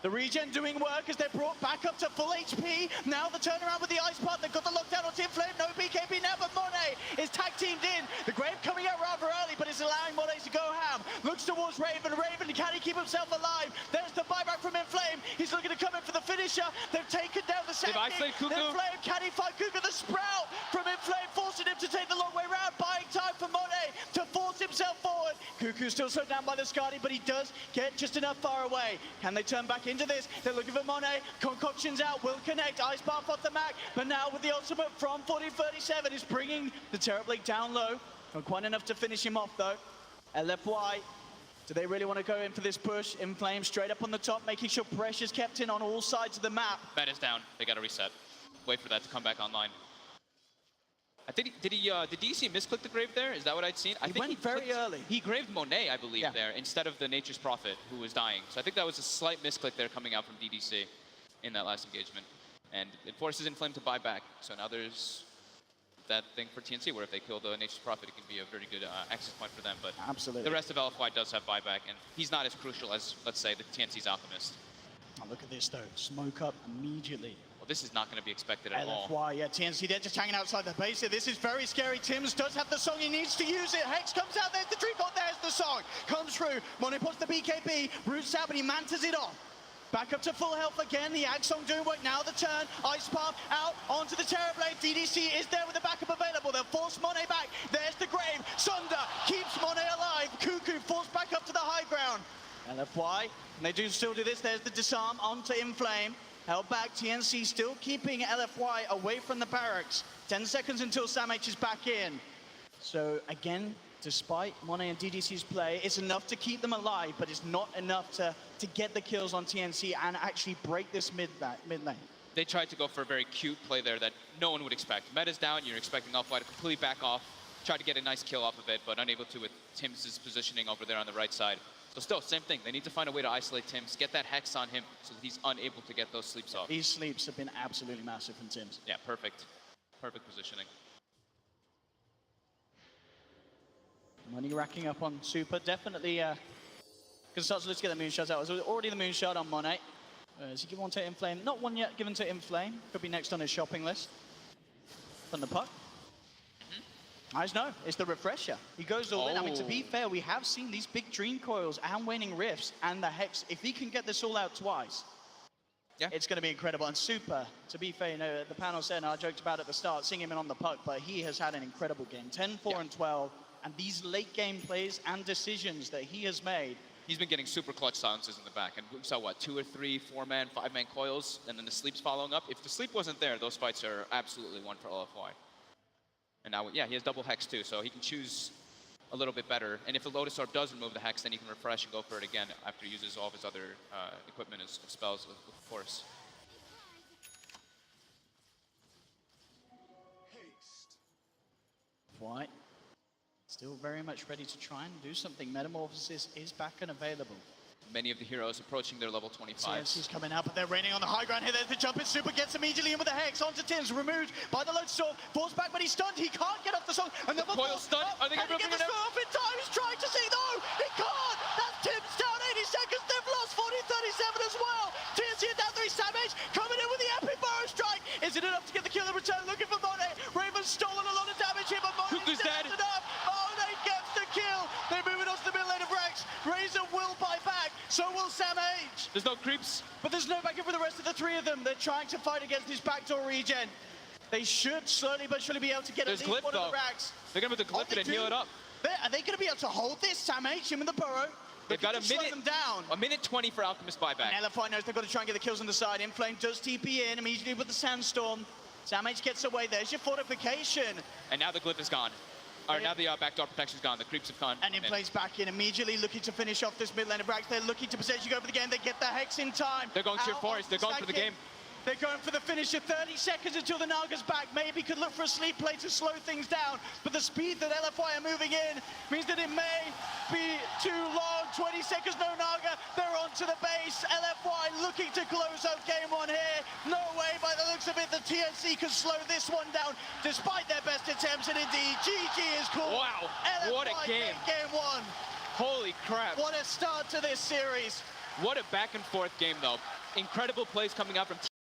The regen doing work as they're brought back up to full HP. Now the turnaround with the ice part. They've got the lockdown on Team Flame. No BKB now, but Monet is tag teamed in. The Grave coming out rather early, but it's allowing Monet to go ham. Looks towards Raven. Raven, can he keep himself alive? There's the buyback from Inflame. He's looking to come in for the finisher. They've taken down the second. isolated Cuckoo. Inflame, can he find Cuckoo? The sprout from Inflame, forcing him to take the long way round. Buying time for Monet to force himself forward. Cuckoo's still slowed down by the Skadi, but he does get just enough far away. Can they turn back into this? They're looking for Monet. Concoction's out, will connect. Ice Bath off the Mac, but now with the ultimate from 4037 is bringing the Terror Blade down low. Not quite enough to finish him off though. LFY, do they really want to go in for this push? Inflame straight up on the top, making sure pressure's kept in on all sides of the map. Meta is down. They got to reset. Wait for that to come back online. Did DC misclick the grave there? Is that what I'd seen? I He think went very early. He graved Monet, I believe, Yeah. there, instead of the Nature's Prophet, who was dying. So I think that was a slight misclick there coming out from DDC in that last engagement. And it forces Inflame to buy back. So now there's that thing for TNC, where if they kill the Nature's Prophet, it can be a very good access point for them. But Absolutely. the rest of LFY does have buyback, and he's not as crucial as, let's say, the TNC's Alchemist. Oh, look at this though, smoke up immediately. Well, this is not going to be expected at all. LFY, yeah, TNC, they're just hanging outside the base here. This is very scary. Tims does have the song, he needs to use it. Hex comes out, there's the drink on, there's the song. Comes through, Monet puts the BKB, roots out, but he mantas it off. Back up to full health again, the Axong doing work, now the turn, Ice Path out onto the Terror Blade. DDC is there with the backup available, they'll force Monet back, there's the grave, Sunder keeps Monet alive, Cuckoo forced back up to the high ground. LFY, and they do still do this, there's the disarm onto Inflame. Held back, TNC still keeping LFY away from the barracks. 10 seconds until Sam H is back in. So again, despite Monet and DDC's play, it's enough to keep them alive, but it's not enough to get the kills on TNC and actually break this mid lane. They tried to go for a very cute play there that no one would expect. Meta's down, you're expecting LFY to completely back off, try to get a nice kill off of it, but unable to with Tim's positioning over there on the right side. So still, same thing. They need to find a way to isolate Tims, get that hex on him so that he's unable to get those sleeps off. These sleeps have been absolutely massive from Tims. Yeah, perfect. Perfect positioning. Money racking up on Super. Definitely going to start to let's get the moonshot out. There's already the moonshot on Monet. Does he give one to Inflame? Not one yet given to Inflame. Could be next on his shopping list. From the puck. Eyes no, it's the refresher. He goes all in. I mean, to be fair, we have seen these big dream coils and waning rifts and the hex. If he can get this all out twice, it's going to be incredible. And Super, to be fair, you know, the panel said, and I joked about at the start, seeing him in on the puck, but he has had an incredible game. 10, 4, and 12. And these late game plays and decisions that he has made. He's been getting super clutch silences in the back. And we saw, what, 2 or 3, 4-man, 5-man coils, and then the sleeps following up. If the sleep wasn't there, those fights are absolutely one for LFY. And now, yeah, he has double hex too, so he can choose a little bit better. And if the Lotus Orb does remove the hex, then he can refresh and go for it again after he uses all of his other equipment and spells, of course. Haste. White, still very much ready to try and do something. Metamorphosis is back and available. Many of the heroes approaching their level 25s. CNC's coming out, but they're raining on the high ground here. There's the jump in. Super gets immediately in with the hex onto Tims. Removed by the Lotus Storm. Falls back, but he's stunned. He can't get off the song. Another coil stun. Are they going to get the storm off in time? He's trying to see. No, he can't. That's Tims down 80 seconds. They've lost 40-37 as well. TNC are down 3. Savage coming in with the epic burrow strike. Is it enough to get the kill in return? Looking for Monet. Raven's stolen a lot of damage here, but Monet's dead. Enough. Monet gets the kill. They're moving on to the mid lane of Rex. Razor will buy back. So will Sam H. There's no creeps. But there's no backup for the rest of the 3 of them. They're trying to fight against this backdoor regen. They should slowly but surely be able to get There's at least Glyph, one of though. the racks. They're going to put the Glyph they in and heal do. it up. Are they going to be able to hold this? Sam H, him and the burrow. They've got a slow minute, them down. a minute 20 for Alchemist buyback. And LFY knows they've got to try and get the kills on the side. Inflame does TP in immediately with the Sandstorm. Sam H gets away. There's your fortification. And now the Glyph is gone. Or now the backdoor protection's gone. The creeps have gone. And Inflame's back in immediately, looking to finish off this mid lane of racks. They're looking to potentially go for the game. They get the Hex in time. They're going sheer Out forest. They're of the going for the second. game. They're going for the finisher. 30 seconds until the Naga's back. Maybe could look for a sleep play to slow things down. But the speed that LFY are moving in means that it may be too long. 20 seconds, no Naga. They're onto the base. LFY looking to close out game one here. No way, by the looks of it, the TNC can slow this one down despite their best attempts. And indeed, GG is called. Wow, LFY what a game. Game one. Holy crap. What a start to this series. What a back and forth game, though. Incredible plays coming out from